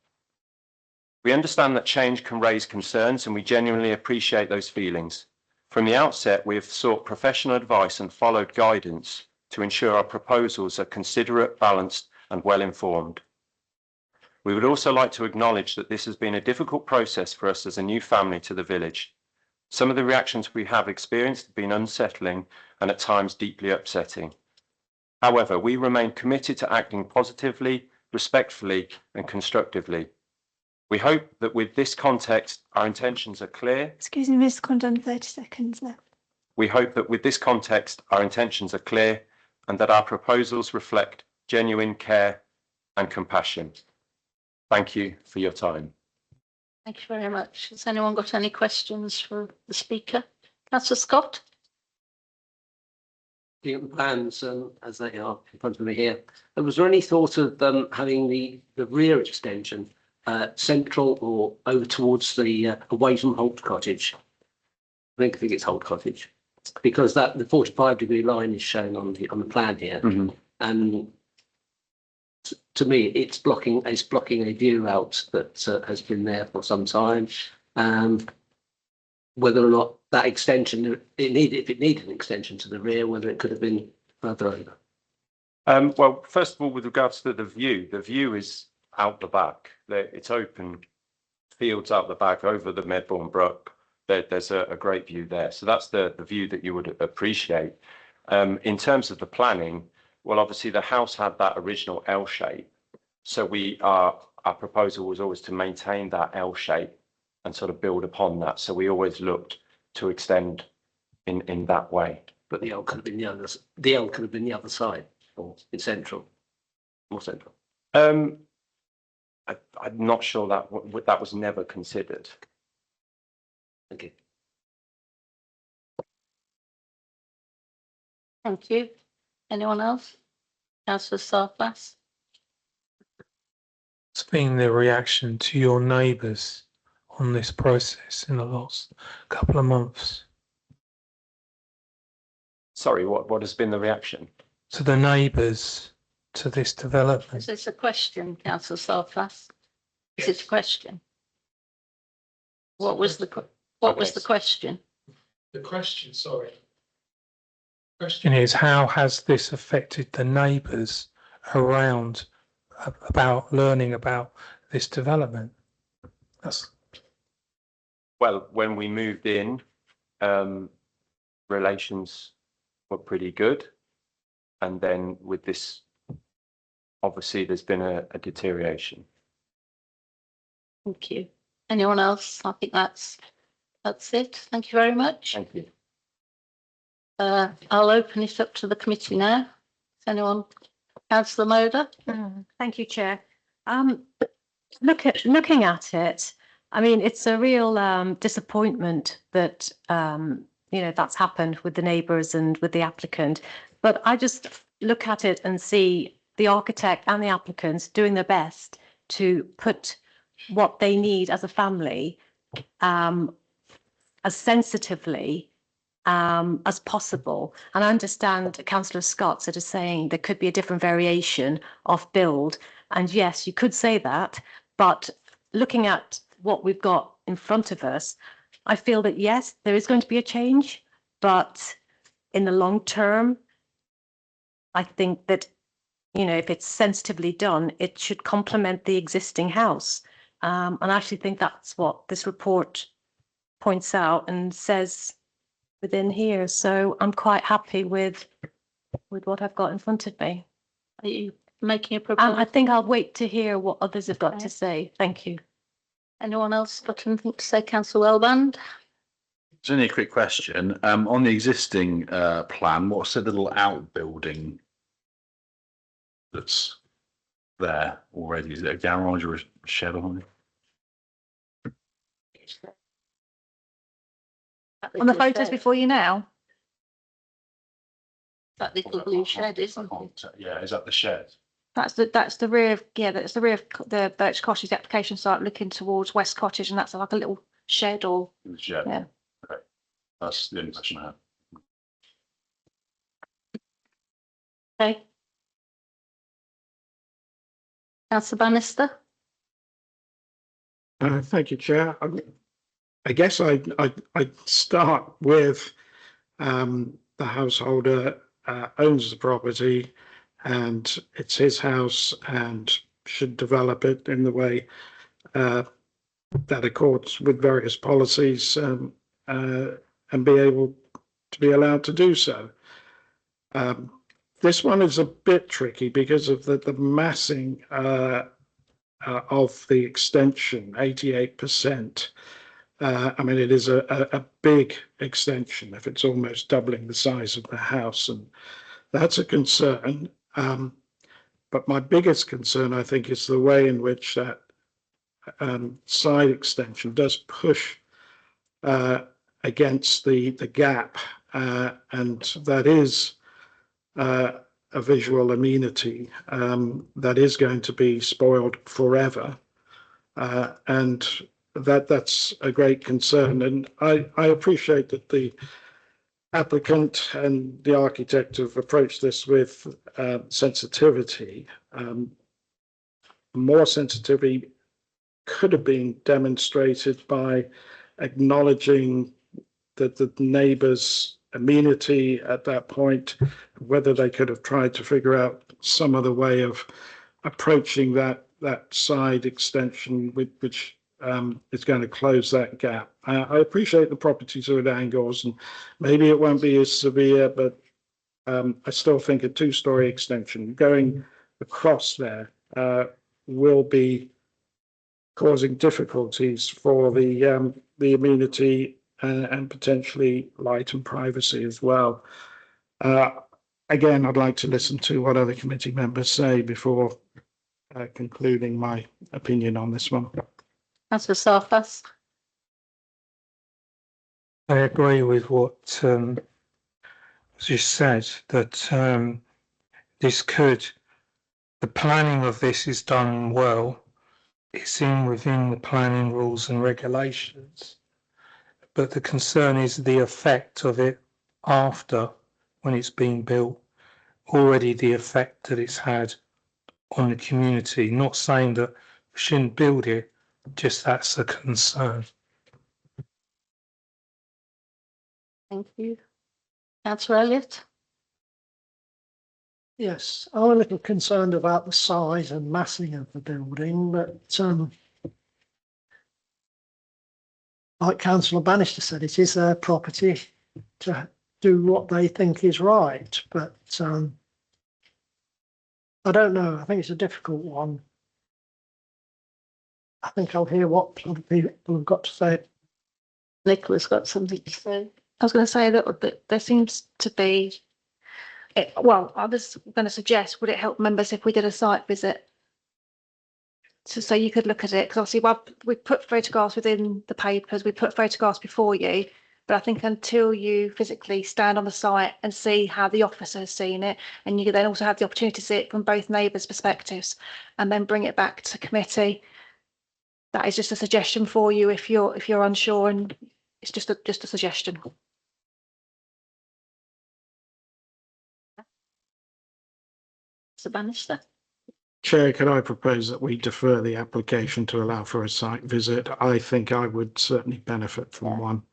We understand that change can raise concerns and we genuinely appreciate those feelings. From the outset, we have sought professional advice and followed guidance to ensure our proposals are considerate, balanced and well informed. We would also like to acknowledge that this has been a difficult process for us as a new family to the village. Some of the reactions we have experienced have been unsettling and at times deeply upsetting. However, we remain committed to acting positively, respectfully and constructively. We hope that with this context, our intentions are clear. Excuse me, Ms. Condon, 30 seconds left. We hope that with this context, our intentions are clear and that our proposals reflect genuine care and compassion. Thank you for your time. Thank you very much. Has anyone got any questions for the speaker? Councillor Scott? The plans as they are in front of me here. Was there any thought of having the rear extension central or over towards the away from Holt Cottage? I think it's Holt Cottage because that the 45-degree line is shown on the plan here, and to me it's blocking a view out that has been there for some time. Whether or not that extension if it needed an extension to the rear, whether it could have been further over. Well, first of all, with regards to the view is out the back. It's open fields out the back over the Medbourne Brook. There's a great view there. So that's the view that you would appreciate. In terms of the planning, well, obviously the house had that original L shape. So our proposal was always to maintain that L shape and sort of build upon that. So we always looked to extend in that way. But the L could have been the L could have been the other side, or in central, more central. I'm not sure that was never considered. Thank you. Thank you. Anyone else? Councillor Sarflas? What's been the reaction to your neighbours on this process in the last couple of months? Sorry, what has been the reaction? To the neighbours to this development. Is this a question, councillor Sarfas? Is it a question? What was the question? The question, sorry. Question is, how has this affected the neighbours around about learning about this development? That's Well, when we moved in, relations were pretty good. And then with this, obviously, there's been a deterioration. Thank you. Anyone else? I think that's it. Thank you very much. Thank you. I'll open it up to the committee now. Is anyone? Councillor Moder? Thank you, Chair. Looking at it, I mean, it's a real disappointment that that's happened with the neighbours and with the applicant. But I just look at it and see the architect and the applicants doing their best to put what they need as a family as sensitively as possible. And I understand Councillor Scott sort of saying there could be a different variation of build. And yes, you could say that, but looking at what we've got in front of us, I feel that yes, there is going to be a change, but in the long term, I think that, if it's sensitively done, it should complement the existing house. And I actually think that's what this report points out and says within here. So I'm quite happy with what I've got in front of me. Are you making a proposal? I think I'll wait to hear what others have got to say. Thank you. Anyone else got anything to say? Councillor Wellband? It's only a quick question. On the existing plan, what's the little outbuilding that's there already? Is it a garage or a shed or something? On the photos before you now? That little blue shed, isn't it? Yeah, is that the shed? That's the rear of, that's the rear of the Birch Cottage application site looking towards West Cottage, and that's like a little shed or, The shed. yeah. Okay. That's the only question I have. Okay. Councillor Bannister? Thank you, Chair. I guess I'd start with the householder owns the property and it's his house and should develop it in the way that accords with various policies and be able to be allowed to do so. This one is a bit tricky because of the massing of the extension, 88%. I mean, it is a big extension if it's almost doubling the size of the house, and that's a concern. But my biggest concern, I think, is the way in which that side extension does push against the gap, and that is a visual amenity that is going to be spoiled forever, and that's a great concern. And I appreciate that the applicant and the architect have approached this with sensitivity. More sensitivity could have been demonstrated by acknowledging that the neighbours' amenity at that point, whether they could have tried to figure out some other way of approaching that side extension, which is going to close that gap. I appreciate the properties are at angles and maybe it won't be as severe, but I still think a two-storey extension going across there will be causing difficulties for the amenity and potentially light and privacy as well. Again, I'd like to listen to what other committee members say before concluding my opinion on this one. Councillor Sarfas? I agree with what you said, that the planning of this is done well. It's within the planning rules and regulations. But the concern is the effect of it after, when it's been built, already the effect that it's had on the community, not saying that we shouldn't build it, just that's a concern. Thank you. Councillor Elliott? Yes, I'm a little concerned about the size and massing of the building, but like Councillor Bannister said, it is their property to do what they think is right, but I don't know. I think it's a difficult one. I think I'll hear what other people have got to say. Nicola's got something to say. I was going to say a little bit, there seems to be, well, I was going to suggest, would it help members if we did a site visit? So you could look at it, because obviously we put photographs within the papers, we put photographs before you, but I think until you physically stand on the site and see how the officer has seen it, and you then also have the opportunity to see it from both neighbours' perspectives, and then bring it back to committee. That is just a suggestion for you if you're unsure, and it's just a suggestion. Mr. Bannister? Chair, could I propose that we defer the application to allow for a site visit? I think I would certainly benefit from one.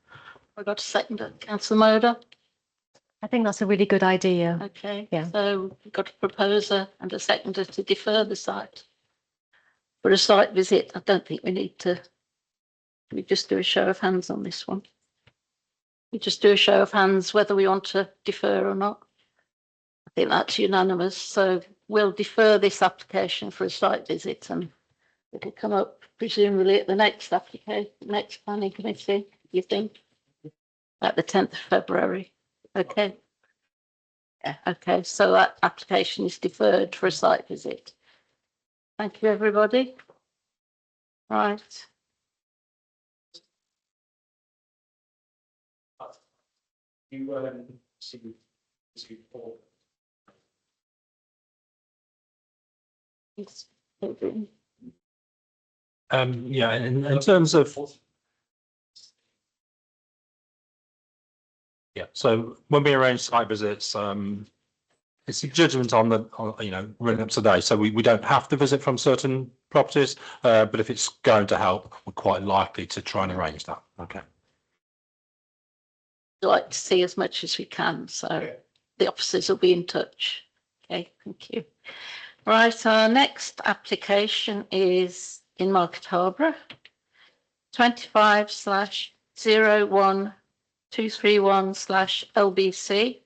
We've got a second, Councillor Moder. I think that's a really good idea. Okay, Yeah. so we've got a proposer and a seconder to defer the site. For a site visit, I don't think we need to, we just do a show of hands on this one. We just do a show of hands whether we want to defer or not. I think that's unanimous, so we'll defer this application for a site visit, and it'll come up presumably at the next application, next planning committee, you think? At the 10th of February, okay? Yeah, okay, so that application is deferred for a site visit. Thank you, everybody. Right. Yeah, in terms of. Yeah, so when we arrange site visits, it's a judgment on the, running up today. So we don't have to visit from certain properties, but if it's going to help, we're quite likely to try and arrange that. Okay. We'd like to see as much as we can, so the officers will be in touch. Okay, thank you. Right, our next application is in Market Harborough, 25/01231/LBC,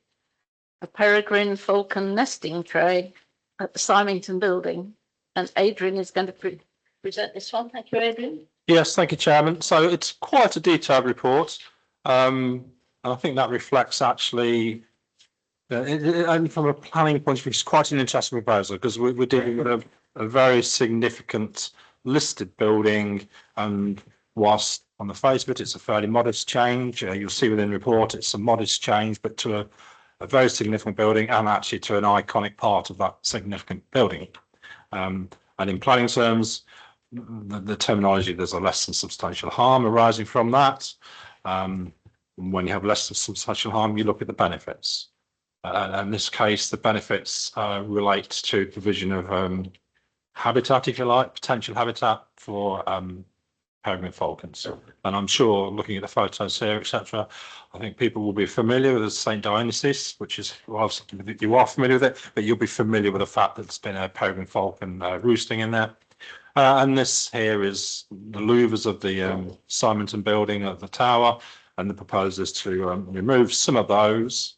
a peregrine falcon nesting tray at the Symington building. And Adrian is going to present this one. Thank you, Adrian. Yes, thank you, Chairman. So it's quite a detailed report. And I think that reflects actually, only from a planning point of view, it's quite an interesting proposal because we're dealing with a very significant listed building, and whilst on the face of it, it's a fairly modest change. You'll see within the report, it's a modest change, but to a very significant building and actually to an iconic part of that significant building. And in planning terms, the terminology, there's a less than substantial harm arising from that. When you have less than substantial harm, you look at the benefits. In this case, the benefits relate to provision of habitat, if you like, potential habitat for peregrine falcons. And I'm sure, looking at the photos here, etc., I think people will be familiar with the St. Dionysius, which is, well, you are familiar with it, but you'll be familiar with the fact that there's been a peregrine falcon roosting in there. And this here is the louvers of the Symington building of the tower, and the proposal is to remove some of those.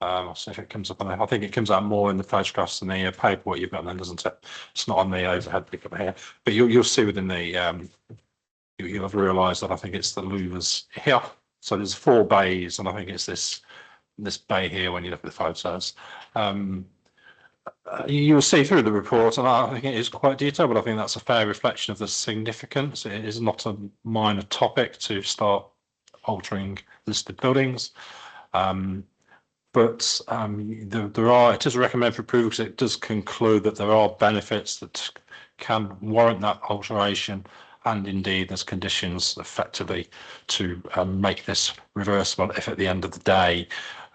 I'll see if it comes up on there. I think it comes out more in the photographs than the paperwork you've got then, doesn't it? It's not on the overhead pickup here, but you'll see within the, you'll have realised that I think it's the louvers here. So there's 4 bays, and I think it's this bay here when you look at the photos. You'll see through the report, and I think it is quite detailed, but I think that's a fair reflection of the significance. It is not a minor topic to start altering listed buildings. But there are, it is recommended for approval because it does conclude that there are benefits that can warrant that alteration, and indeed there's conditions effectively to make this reversible if at the end of the day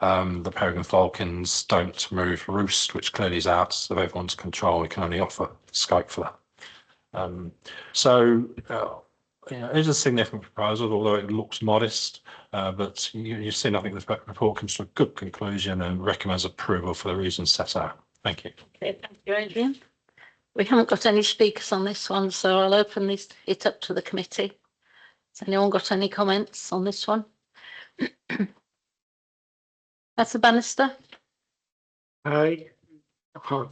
The peregrine falcons don't move roost, which clearly is out of everyone's control. We can only offer scope for that. It is a significant proposal, although it looks modest. But you've seen, I think the report comes to a good conclusion and recommends approval for the reasons set out. Thank you. Okay, thank you, Adrian. We haven't got any speakers on this one, so I'll open it up to the committee. Has anyone got any comments on this one? That's the Bannister.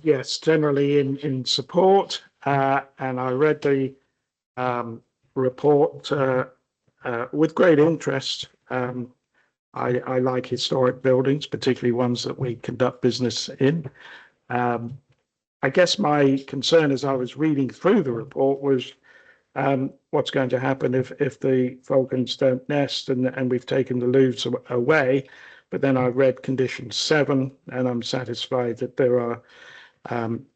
Yes, generally in support, and I read the report with great interest. I like historic buildings, particularly ones that we conduct business in. I guess my concern as I was reading through the report was what's going to happen if the falcons don't nest and we've taken the louvres away. But then I read condition 7, and I'm satisfied that there are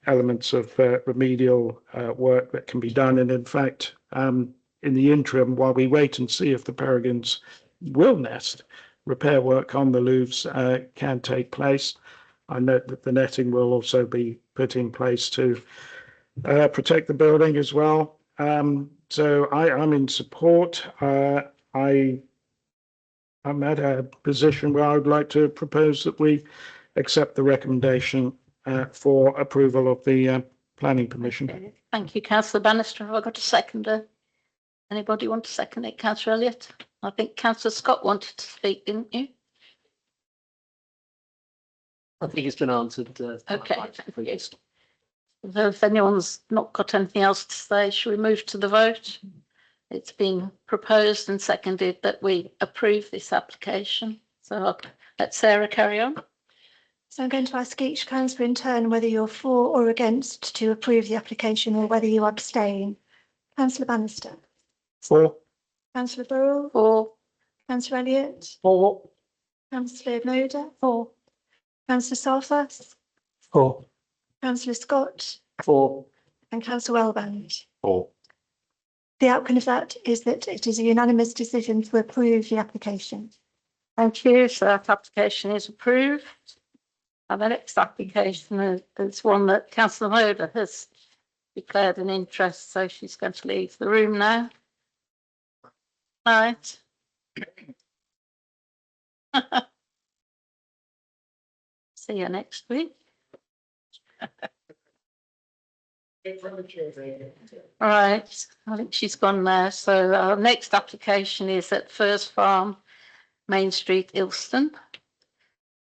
elements of remedial work that can be done. And in fact, in the interim, while we wait and see if the peregrines will nest, repair work on the louvres can take place. I note that the netting will also be put in place to protect the building as well. So I'm in support. I'm at a position where I would like to propose that we accept the recommendation for approval of the planning permission. Okay. Thank you, Councillor Bannister. Have I got a seconder? Anybody want to second it? Councillor Elliott? I think Councillor Scott wanted to speak, didn't you? I think it's been answered. Okay, thank you. So if anyone's not got anything else to say, shall we move to the vote? It's been proposed and seconded that we approve this application. So I'll let Sarah carry on. So I'm going to ask each councillor in turn whether you're for or against to approve the application or whether you abstain. Councillor Bannister. For. Councillor Burrell. For. Councillor Elliott. For. Councillor Moder. For. Councillor Salfas. For. Councillor Scott. For. And Councillor Wellband. For. The outcome of that is that it is a unanimous decision to approve the application. Thank you. So that application is approved. And the next application is one that Councillor Moder has declared an interest, so she's going to leave the room now. Right. See you next week. All right, I think she's gone now. So our next application is at First Farm, Main Street, Ilston,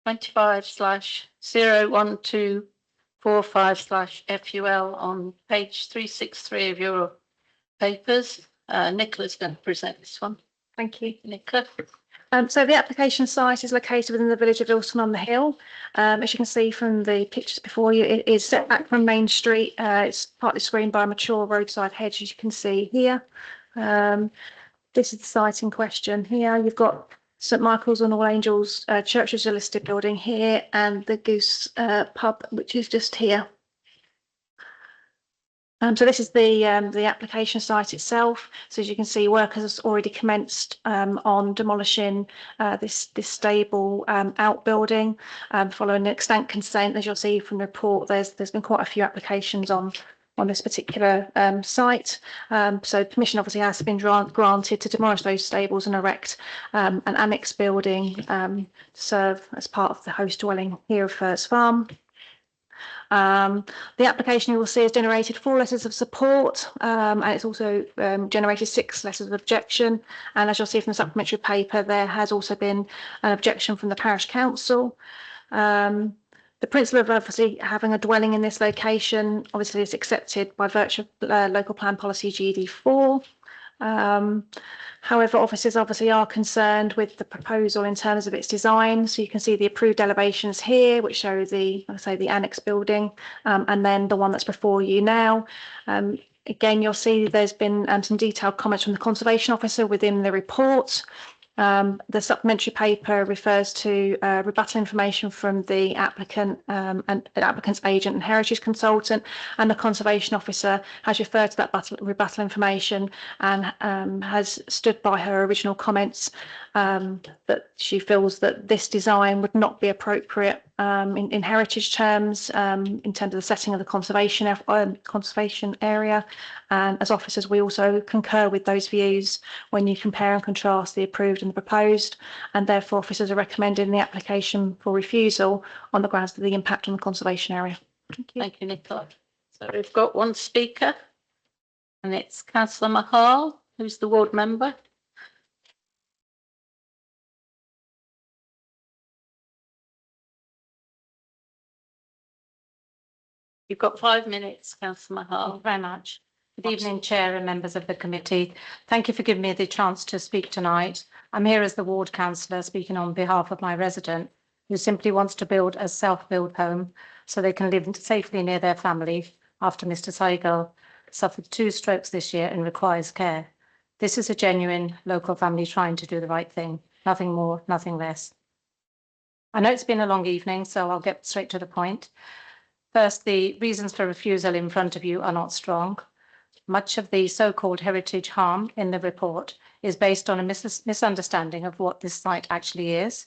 25/01245/FUL on page 363 of your papers. Nicola's going to present this one. Thank you. Nicola. So the application site is located within the village of Ilston on the Hill. As you can see from the pictures before you, it is set back from Main Street. It's partly screened by a mature roadside hedge, as you can see here. This is the site in question here. You've got St Michael's and All Angels Church, which is a listed building here, and the Goose pub, which is just here. So this is the application site itself. So as you can see, work has already commenced on demolishing this stable outbuilding following an extant consent. As you'll see from the report, there's been quite a few applications on this particular site. So permission obviously has been granted to demolish those stables and erect an annex building to serve as part of the host dwelling here of First Farm. The application you will see has generated 4 letters of support and it's also generated 6 letters of objection, and as you'll see from the supplementary paper, there has also been an objection from the parish council. The principle of obviously having a dwelling in this location obviously is accepted by virtue of local plan policy GD4. However, officers obviously are concerned with the proposal in terms of its design. So you can see the approved elevations here, which show the annex building, and then the one that's before you now. Again, you'll see there's been some detailed comments from the conservation officer within the report. The supplementary paper refers to rebuttal information from the applicant and the applicant's agent and heritage consultant, and the conservation officer has referred to that rebuttal information and has stood by her original comments that she feels that this design would not be appropriate in heritage terms, in terms of the setting of the conservation area. And as officers, we also concur with those views when you compare and contrast the approved and the proposed, and therefore officers are recommending the application for refusal on the grounds of the impact on the conservation area. Thank you, Nicola. So we've got one speaker, and it's Councillor Mahal, who's the ward member. You've got 5 minutes, Councillor Mahal. Thank you very much. Good evening, Chair and members of the committee. Thank you for giving me the chance to speak tonight. I'm here as the ward councillor speaking on behalf of my resident who simply wants to build a self-built home so they can live safely near their family after Mr. Seigel suffered 2 strokes this year and requires care. This is a genuine local family trying to do the right thing. Nothing more, nothing less. I know it's been a long evening, so I'll get straight to the point. First, the reasons for refusal in front of you are not strong. Much of the so-called heritage harm in the report is based on a misunderstanding of what this site actually is.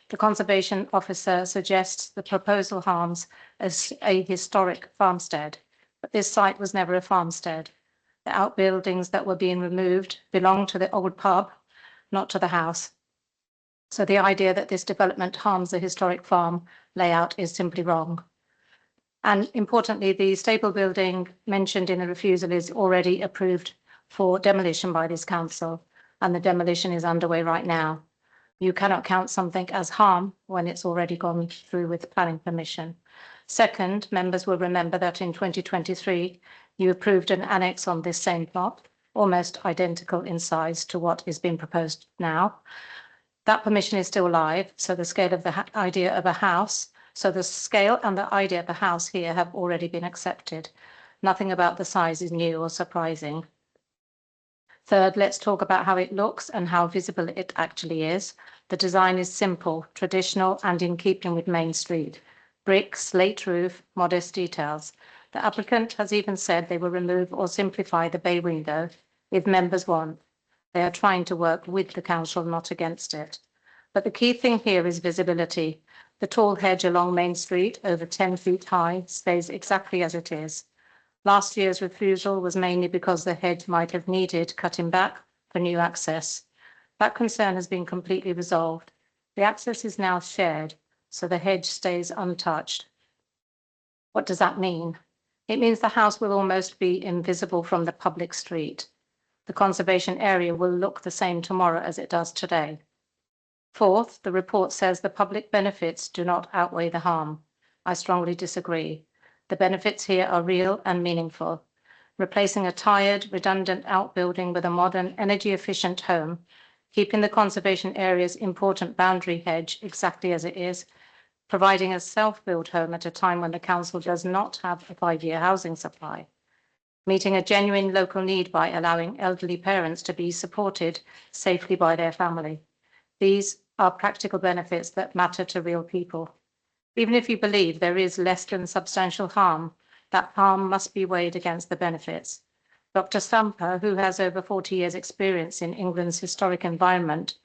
The conservation officer suggests the proposal harms as a historic farmstead, but this site was never a farmstead. The outbuildings that were being removed belong to the old pub, not to the house. So the idea that this development harms the historic farm layout is simply wrong. And importantly, the stable building mentioned in the refusal is already approved for demolition by this council, and the demolition is underway right now. You cannot count something as harm when it's already gone through with planning permission. Second, members will remember that in 2023, you approved an annex on this same plot, almost identical in size to what is being proposed now. That permission is still live, so the scale of the idea of a house So the scale and the idea of the house here have already been accepted. Nothing about the size is new or surprising. Third, let's talk about how it looks and how visible it actually is. The design is simple, traditional, and in keeping with Main Street. Brick, slate roof, modest details. The applicant has even said they will remove or simplify the bay window if members want. They are trying to work with the council, not against it. But the key thing here is visibility. The tall hedge along Main Street, over 10 feet high, stays exactly as it is. Last year's refusal was mainly because the hedge might have needed cutting back for new access. That concern has been completely resolved. The access is now shared, so the hedge stays untouched. What does that mean? It means the house will almost be invisible from the public street. The conservation area will look the same tomorrow as it does today. Fourth, the report says the public benefits do not outweigh the harm. I strongly disagree. The benefits here are real and meaningful. Replacing a tired, redundant outbuilding with a modern, energy-efficient home, keeping the conservation area's important boundary hedge exactly as it is, providing a self-built home at a time when the council does not have a 5-year housing supply, meeting a genuine local need by allowing elderly parents to be supported safely by their family. These are practical benefits that matter to real people. Even if you believe there is less than substantial harm, that harm must be weighed against the benefits. Dr. Stamper, who has over 40 years' experience in England's historic environment,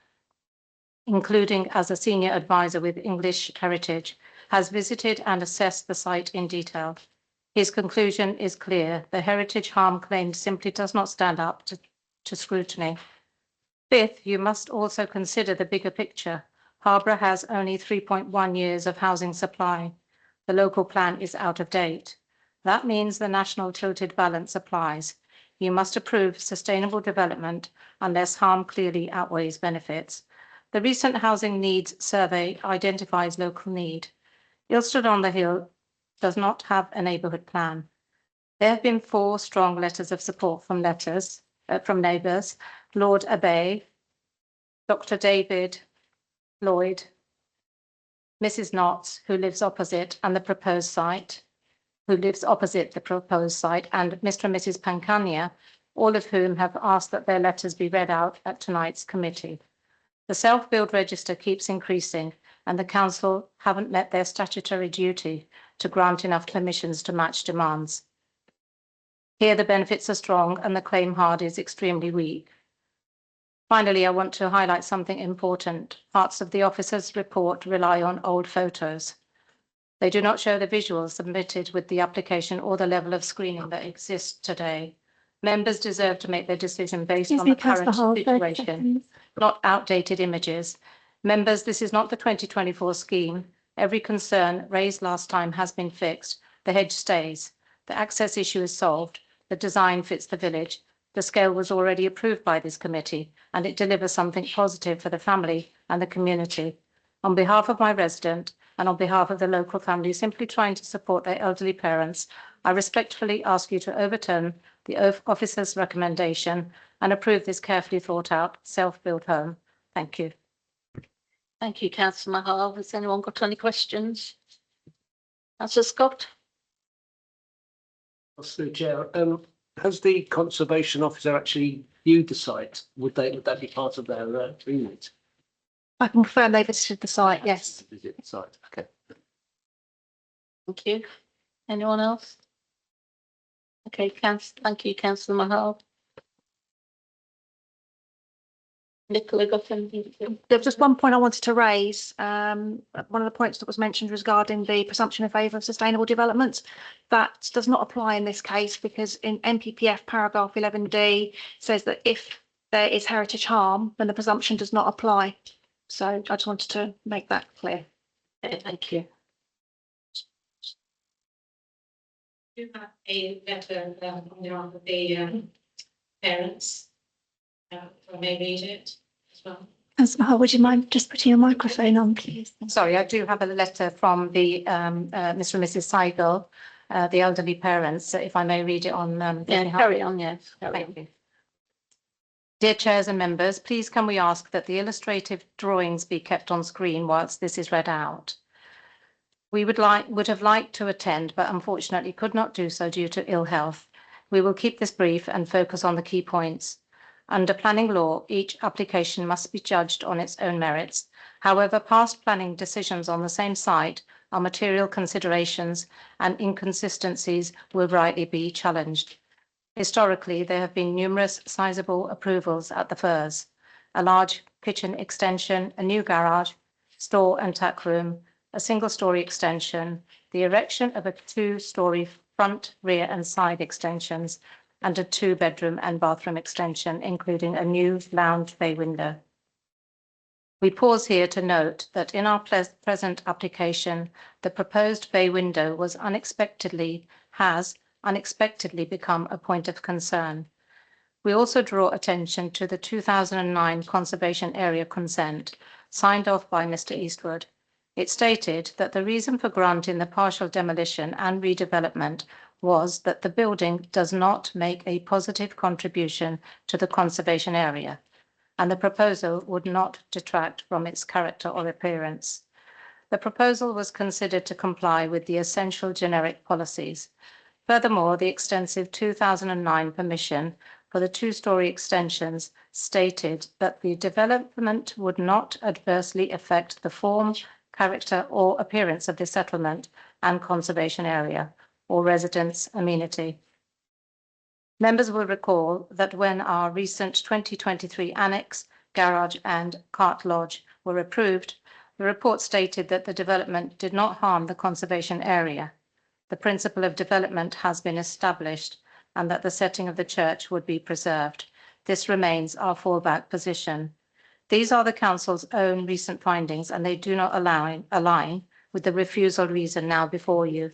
including as a senior advisor with English Heritage, has visited and assessed the site in detail. His conclusion is clear. The heritage harm claimed simply does not stand up to scrutiny. Fifth, you must also consider the bigger picture. Harborough has only 3.1 years of housing supply. The local plan is out of date. That means the national tilted balance applies. You must approve sustainable development unless harm clearly outweighs benefits. The recent housing needs survey identifies local need. Ilsted on the Hill does not have a neighbourhood plan. There have been 4 strong letters of support from neighbours, Lord Abbey, Dr. David Lloyd, Mrs. Knotts, who lives opposite, and the proposed site, and Mr. and Mrs. Pancania, all of whom have asked that their letters be read out at tonight's committee. The self-build register keeps increasing, and the council haven't met their statutory duty to grant enough permissions to match demands. Here the benefits are strong and the claim hard is extremely weak. Finally, I want to highlight something important. Parts of the officer's report rely on old photos. They do not show the visuals submitted with the application or the level of screening that exists today. Members deserve to make their decision based on the current situation, not outdated images. Members, this is not the 2024 scheme. Every concern raised last time has been fixed. The hedge stays. The access issue is solved. The design fits the village. The scale was already approved by this committee, and it delivers something positive for the family and the community. On behalf of my resident and on behalf of the local family simply trying to support their elderly parents, I respectfully ask you to overturn the officer's recommendation and approve this carefully thought out, self-built home. Thank you. Thank you, Councillor Mahal. Has anyone got any questions? Councillor Scott? Through Chair, has the conservation officer actually viewed the site? Would that be part of their remit? I can confirm they visited the site, yes. Visit the site, okay. Thank you. Anyone else? Okay, thank you, Councillor Mahal. Nicola got anything? There was just one point I wanted to raise. One of the points that was mentioned regarding the presumption in favour of sustainable development. That does not apply in this case because in NPPF paragraph 11D says that if there is heritage harm, then the presumption does not apply. So I just wanted to make that clear. Okay, thank you. You have a letter on behalf of the parents. I may read it as well. Councillor Mahal, would you mind just putting your microphone on, please? Sorry, I do have a letter from the Mr. and Mrs. Seigel, the elderly parents. So if I may read it on. Carry on, yes. Thank you. Dear chairs and members, please can we ask that the illustrative drawings be kept on screen whilst this is read out. We would have liked to attend, but unfortunately could not do so due to ill health. We will keep this brief and focus on the key points. Under planning law, each application must be judged on its own merits. However, past planning decisions on the same site are material considerations and inconsistencies will rightly be challenged. Historically, there have been numerous sizable approvals at the Firs, a large kitchen extension, a new garage, store and tack room, a single-storey extension, the erection of a two-storey front, rear and side extensions, and a two-bedroom and bathroom extension, including a new lounge bay window. We pause here to note that in our present application, the proposed bay window has unexpectedly become a point of concern. We also draw attention to the 2009 Conservation Area Consent signed off by Mr. Eastwood. It stated that the reason for granting the partial demolition and redevelopment was that the building does not make a positive contribution to the conservation area, and the proposal would not detract from its character or appearance. The proposal was considered to comply with the essential generic policies. Furthermore, the extensive 2009 permission for the two-storey extensions stated that the development would not adversely affect the form, character or appearance of the settlement and conservation area or residence amenity. Members will recall that when our recent 2023 annex, garage and cart lodge were approved, the report stated that the development did not harm the conservation area. The principle of development has been established and that the setting of the church would be preserved. This remains our fallback position. These are the council's own recent findings and they do not align with the refusal reason now before you.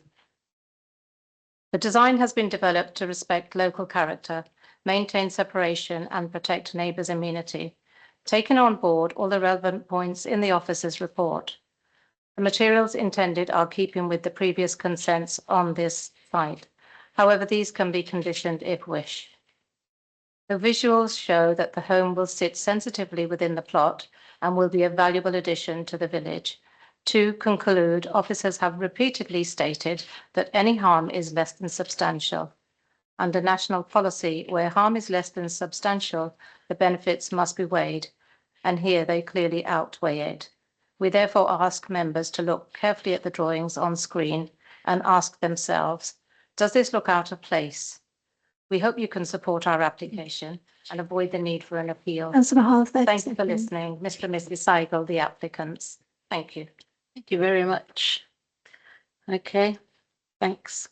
The design has been developed to respect local character, maintain separation and protect neighbours' amenity, taking on board all the relevant points in the officer's report. The materials intended are keeping with the previous consents on this site. However, these can be conditioned if wished. The visuals show that the home will sit sensitively within the plot and will be a valuable addition to the village. To conclude, officers have repeatedly stated that any harm is less than substantial. Under national policy, where harm is less than substantial, the benefits must be weighed, and here they clearly outweigh it. We therefore ask members to look carefully at the drawings on screen and ask themselves, does this look out of place? We hope you can support our application and avoid the need for an appeal. Councillor Hall, 30 Thank you for seconds. listening, Mr and Mrs Seigel, the applicants. Thank you. Thank you very much. Okay, thanks.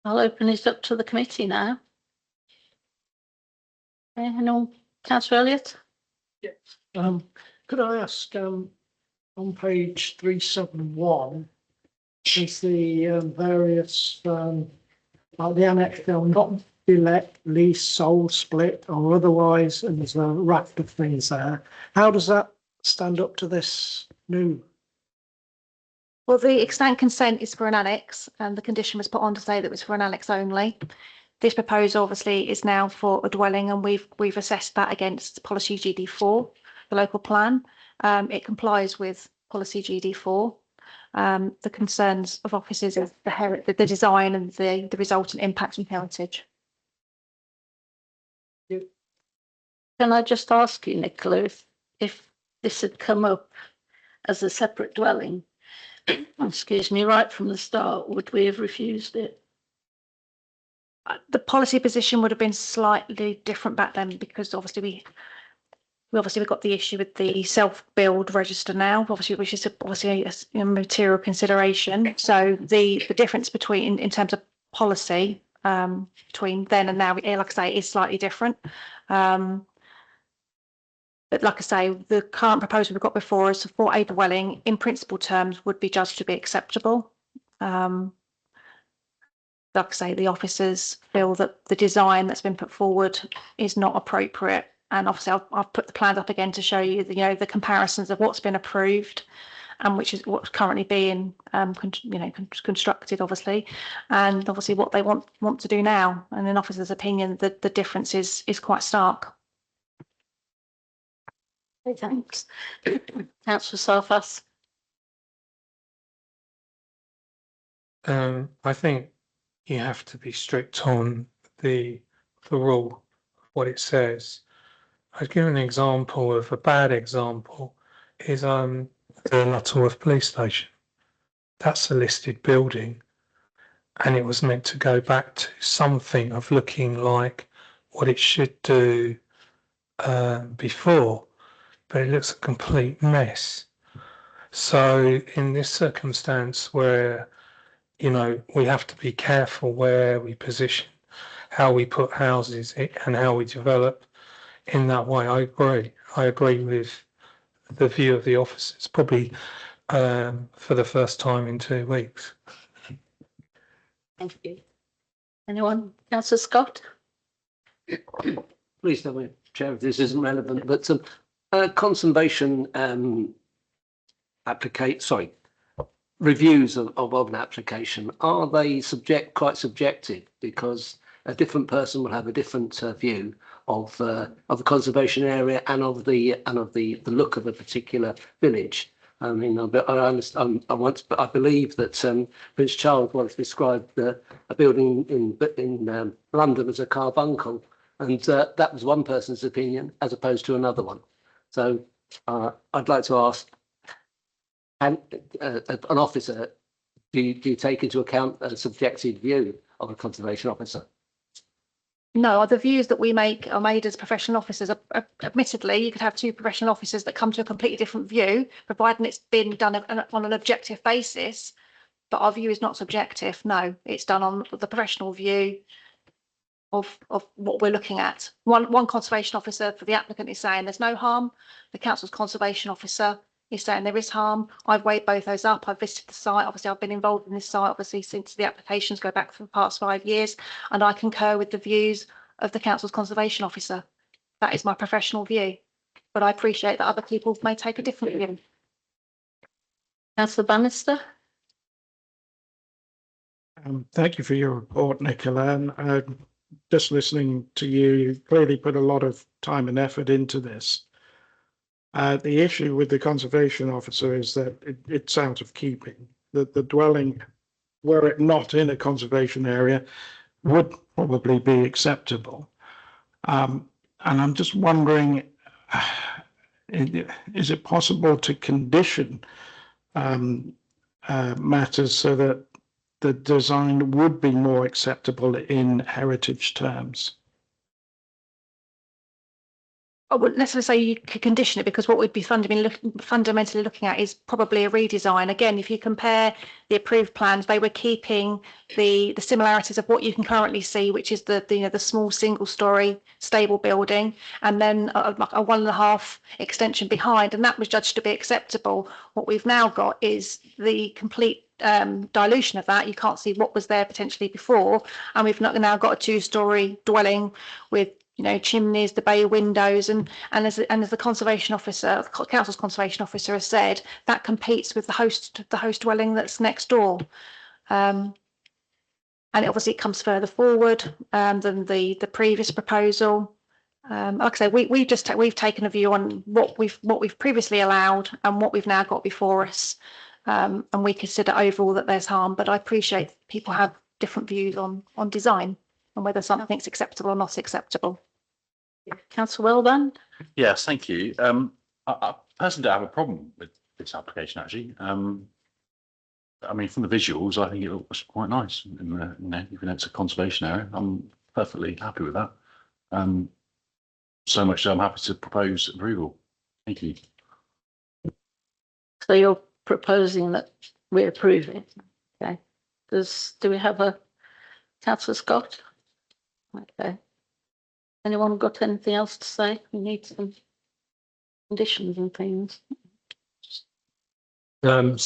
I'll open it up to the committee now. Okay, anyone? Councillor Elliott? Could I ask, on page 371, is the various, like the annex shall not be let, lease, sold, split, or otherwise, and there's a raft of things there. How does that stand up to this new? Well, the extant consent is for an annex, and the condition was put on to say that it was for an annex only. This proposal obviously is now for a dwelling, and we've assessed that against policy GD4, the local plan. It complies with policy GD4. The concerns of officers is the design and the resultant impact on heritage. Can I just ask you, Nicola, if this had come up as a separate dwelling, excuse me, right from the start, would we have refused it? The policy position would have been slightly different back then, because obviously we've got the issue with the self-build register now, obviously, which is obviously a material consideration. So the difference between, in terms of policy, between then and now, like I say, is slightly different. But like I say, the current proposal we've got before us for a dwelling, in principle terms, would be judged to be acceptable. Like I say, the officers feel that the design that's been put forward is not appropriate. And obviously, I've put the plans up again to show you, the comparisons of what's been approved and which is what's currently being, constructed, obviously, and obviously what they want to do now. And in officers' opinion, the difference is quite stark. Okay, thanks. Councillor Sarfas. I think you have to be strict on the rule, what it says. I'd give an example of a bad example is the Lutterworth Police Station. That's a listed building, and it was meant to go back to something of looking like what it should do before, but it looks a complete mess. So in this circumstance where, we have to be careful where we position, how we put houses and how we develop in that way, I agree with the view of the officers, probably for the first time in 2 weeks. Thank you. Anyone? Councillor Scott? Please tell me, Chair, if this isn't relevant, but conservation reviews of an application, are they quite subjective? Because a different person will have a different view of the conservation area and of the look of a particular village. I mean, I understand. I believe that Prince Charles once described a building in London as a carbuncle, and that was one person's opinion as opposed to another one. So I'd like to ask, an officer, do you take into account a subjective view of a conservation officer? No, the views that we make are made as professional officers. Admittedly, you could have two professional officers that come to a completely different view, providing it's been done on an objective basis. But our view is not subjective. No, it's done on the professional view of what we're looking at. One conservation officer for the applicant is saying there's no harm. The council's conservation officer is saying there is harm. I've weighed both those up. I've visited the site. Obviously, I've been involved in this site, obviously, since the applications go back for the past 5 years. And I concur with the views of the council's conservation officer. That is my professional view. But I appreciate that other people may take a different view. Councillor Bannister? Thank you for your report, Nicola. And just listening to you, you clearly put a lot of time and effort into this. The issue with the conservation officer is that it's out of keeping. That the dwelling, were it not in a conservation area, would probably be acceptable. And I'm just wondering, is it possible to condition matters so that the design would be more acceptable in heritage terms? I wouldn't necessarily say you could condition it, because what we'd be fundamentally looking at is probably a redesign. Again, if you compare the approved plans, they were keeping the similarities of what you can currently see, which is the small single story stable building, and then a 1.5 extension behind, and that was judged to be acceptable. What we've now got is the complete dilution of that. You can't see what was there potentially before, and we've now got a 2-story dwelling with chimneys, the bay windows, and as the conservation officer, council's conservation officer has said, that competes with the host dwelling that's next door. And obviously it comes further forward than the previous proposal. Like I say, we've taken a view on what we've previously allowed and what we've now got before us, and we consider overall that there's harm. But I appreciate people have different views on design and whether something's acceptable or not acceptable. Councillor Wellborn? Yes, thank you. I personally don't have a problem with this application, actually. I mean, from the visuals, I think it looks quite nice. Even though it's a conservation area, I'm perfectly happy with that. So much so I'm happy to propose approval. Thank you. So you're proposing that we approve it? Okay. Do we have a Councillor Scott? Okay. Anyone got anything else to say? We need some conditions and things. I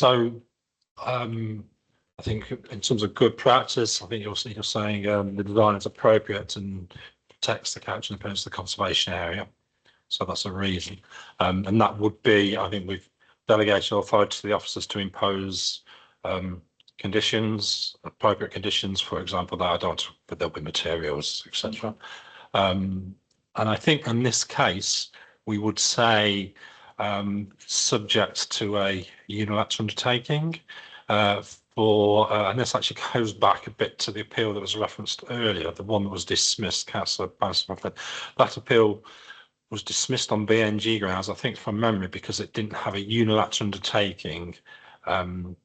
think in terms of good practice, I think you're saying the design is appropriate and protects the character and appearance of the conservation area. So that's a reason. And that would be, I think we've delegated authority to the officers to impose conditions, appropriate conditions, for example, that there'll be materials, etc. And I think in this case, we would say subject to a unilateral undertaking and this actually goes back a bit to the appeal that was referenced earlier, the one that was dismissed, Councillor Bannister. That appeal was dismissed on BNG grounds, I think from memory, because it didn't have a unilateral undertaking to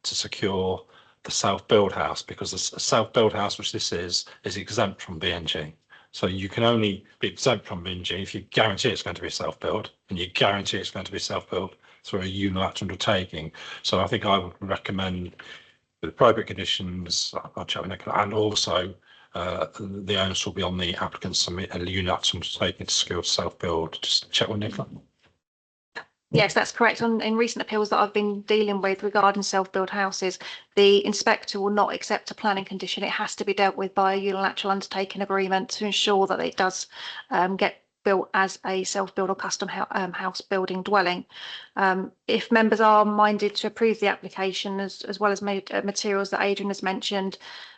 secure the self-build house, because the self-build house, which this is exempt from BNG. So you can only be exempt from BNG if you guarantee it's going to be self-build, and you guarantee it's going to be self-build through a unilateral undertaking. So I think I would recommend, with appropriate conditions, and also the onus will be on the applicant to submit a unilateral undertaking to secure self-build. Just check with Nicola. Yes, that's correct. In recent appeals that I've been dealing with regarding self-build houses, the inspector will not accept a planning condition. It has to be dealt with by a unilateral undertaking agreement to ensure that it does get built as a self-build or custom house building dwelling. If members are minded to approve the application, as well as materials that Adrian has mentioned,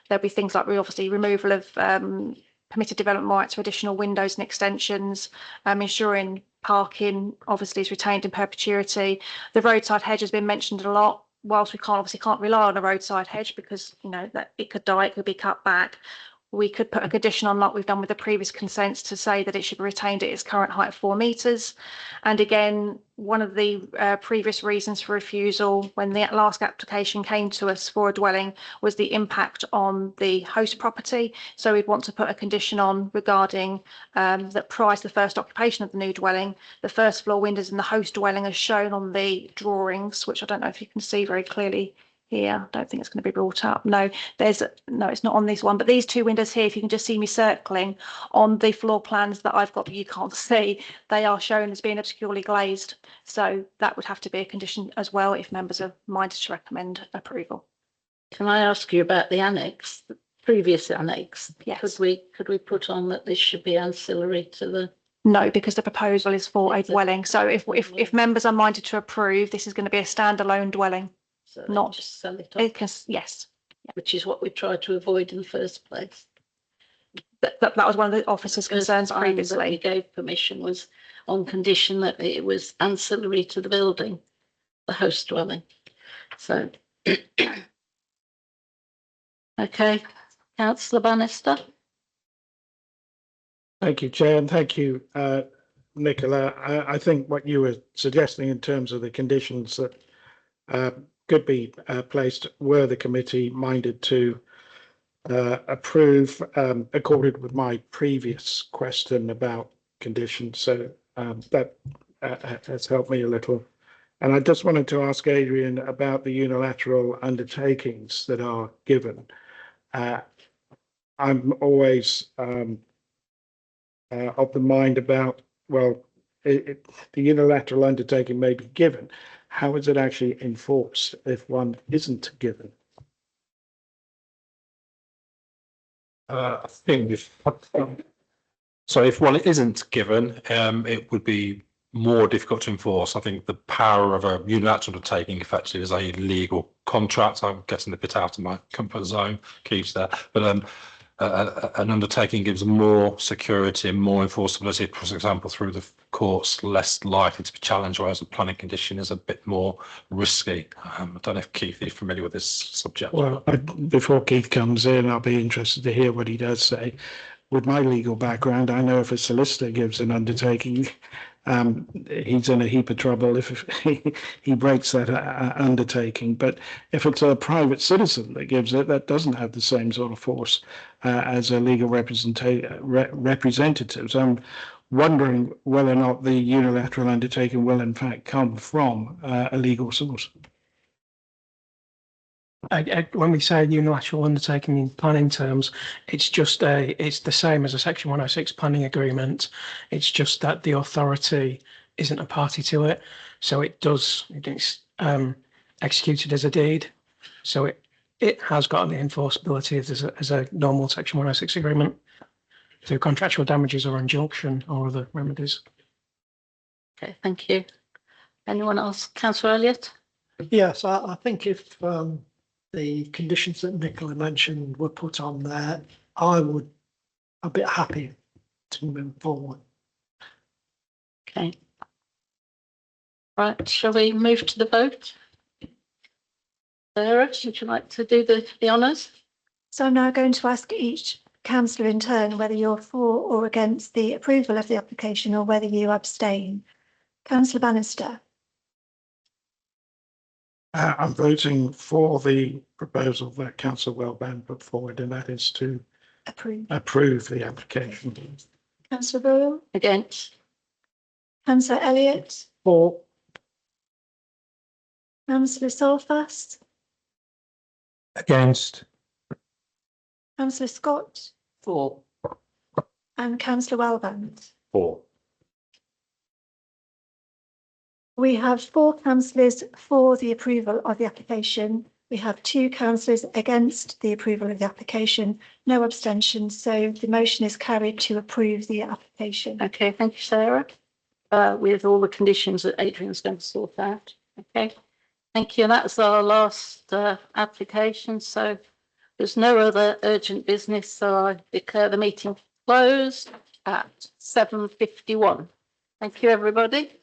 there'll be things like obviously removal of permitted development rights for additional windows and extensions, ensuring parking obviously is retained in perpetuity. The roadside hedge has been mentioned a lot. Whilst we can't rely on a roadside hedge because that it could die, it could be cut back. We could put a condition on, like we've done with the previous consents, to say that it should be retained at its current height of 4 metres. And again, one of the previous reasons for refusal when the last application came to us for a dwelling was the impact on the host property. So we'd want to put a condition on regarding that prior to the first occupation of the new dwelling, the first floor windows in the host dwelling as shown on the drawings, which I don't know if you can see very clearly here. I don't think it's going to be brought up. No, it's not on this one, but these 2 windows here, if you can just see me circling on the floor plans that I've got that you can't see, they are shown as being obscurely glazed. So that would have to be a condition as well if members are minded to recommend approval. Can I ask you about the annex, the previous annex? Yes. Could we put on that this should be ancillary to the? No, because the proposal is for a dwelling. So if members are minded to approve, this is going to be a standalone dwelling. So not just sell it off. Yes, which is what we tried to avoid in the first place. That was one of the officers' concerns previously. That we gave permission was on condition that it was ancillary to the building, the host dwelling. So, okay, Councillor Bannister. Thank you, Chair, and thank you, Nicola. I think what you were suggesting in terms of the conditions that could be placed were the committee minded to approve, accorded with my previous question about conditions. So that has helped me a little. And I just wanted to ask Adrian about the unilateral undertakings that are given. I'm always of the mind about, well, the unilateral undertaking may be given. How is it actually enforced if one isn't given? I think so if one isn't given, it would be more difficult to enforce. I think the power of a unilateral undertaking effectively is a legal contract. I'm getting a bit out of my comfort zone, Keith's there, but an undertaking gives more security and more enforceability, for example, through the courts, less likely to be challenged, whereas a planning condition is a bit more risky. I don't know if Keith is familiar with this subject. Well, before Keith comes in, I'll be interested to hear what he does say. With my legal background, I know if a solicitor gives an undertaking, he's in a heap of trouble if he breaks that undertaking. But if it's a private citizen that gives it, that doesn't have the same sort of force as a legal representative. So I'm wondering whether or not the unilateral undertaking will in fact come from a legal source. When we say unilateral undertaking in planning terms, it's the same as a Section 106 planning agreement. It's just that the authority isn't a party to it, so it's executed as a deed. So it has got the enforceability as a normal Section 106 agreement through contractual damages or injunction or other remedies. Okay, thank you. Anyone else? Councillor Elliott? Yes, I think if the conditions that Nicola mentioned were put on there, I'd be happy to move forward. Okay. Right, shall we move to the vote? Sarah, would you like to do the honours? So I'm now going to ask each councillor in turn whether you're for or against the approval of the application or whether you abstain. Councillor Bannister. I'm voting for the proposal that Councillor Wellban put forward, and that is to approve the application. Councillor Boyle. Against. Councillor Elliott. For. Councillor Solfast. Against. Councillor Scott. For. And Councillor Wellband. For. We have 4 councillors for the approval of the application. We have 2 councillors against the approval of the application, no abstentions. So the motion is carried to approve the application. Okay, thank you, Sarah. With all the conditions that Adrian's going to sort out. Okay, thank you. That's our last application. So there's no other urgent business. So I declare the meeting closed at 7:51. Thank you, everybody.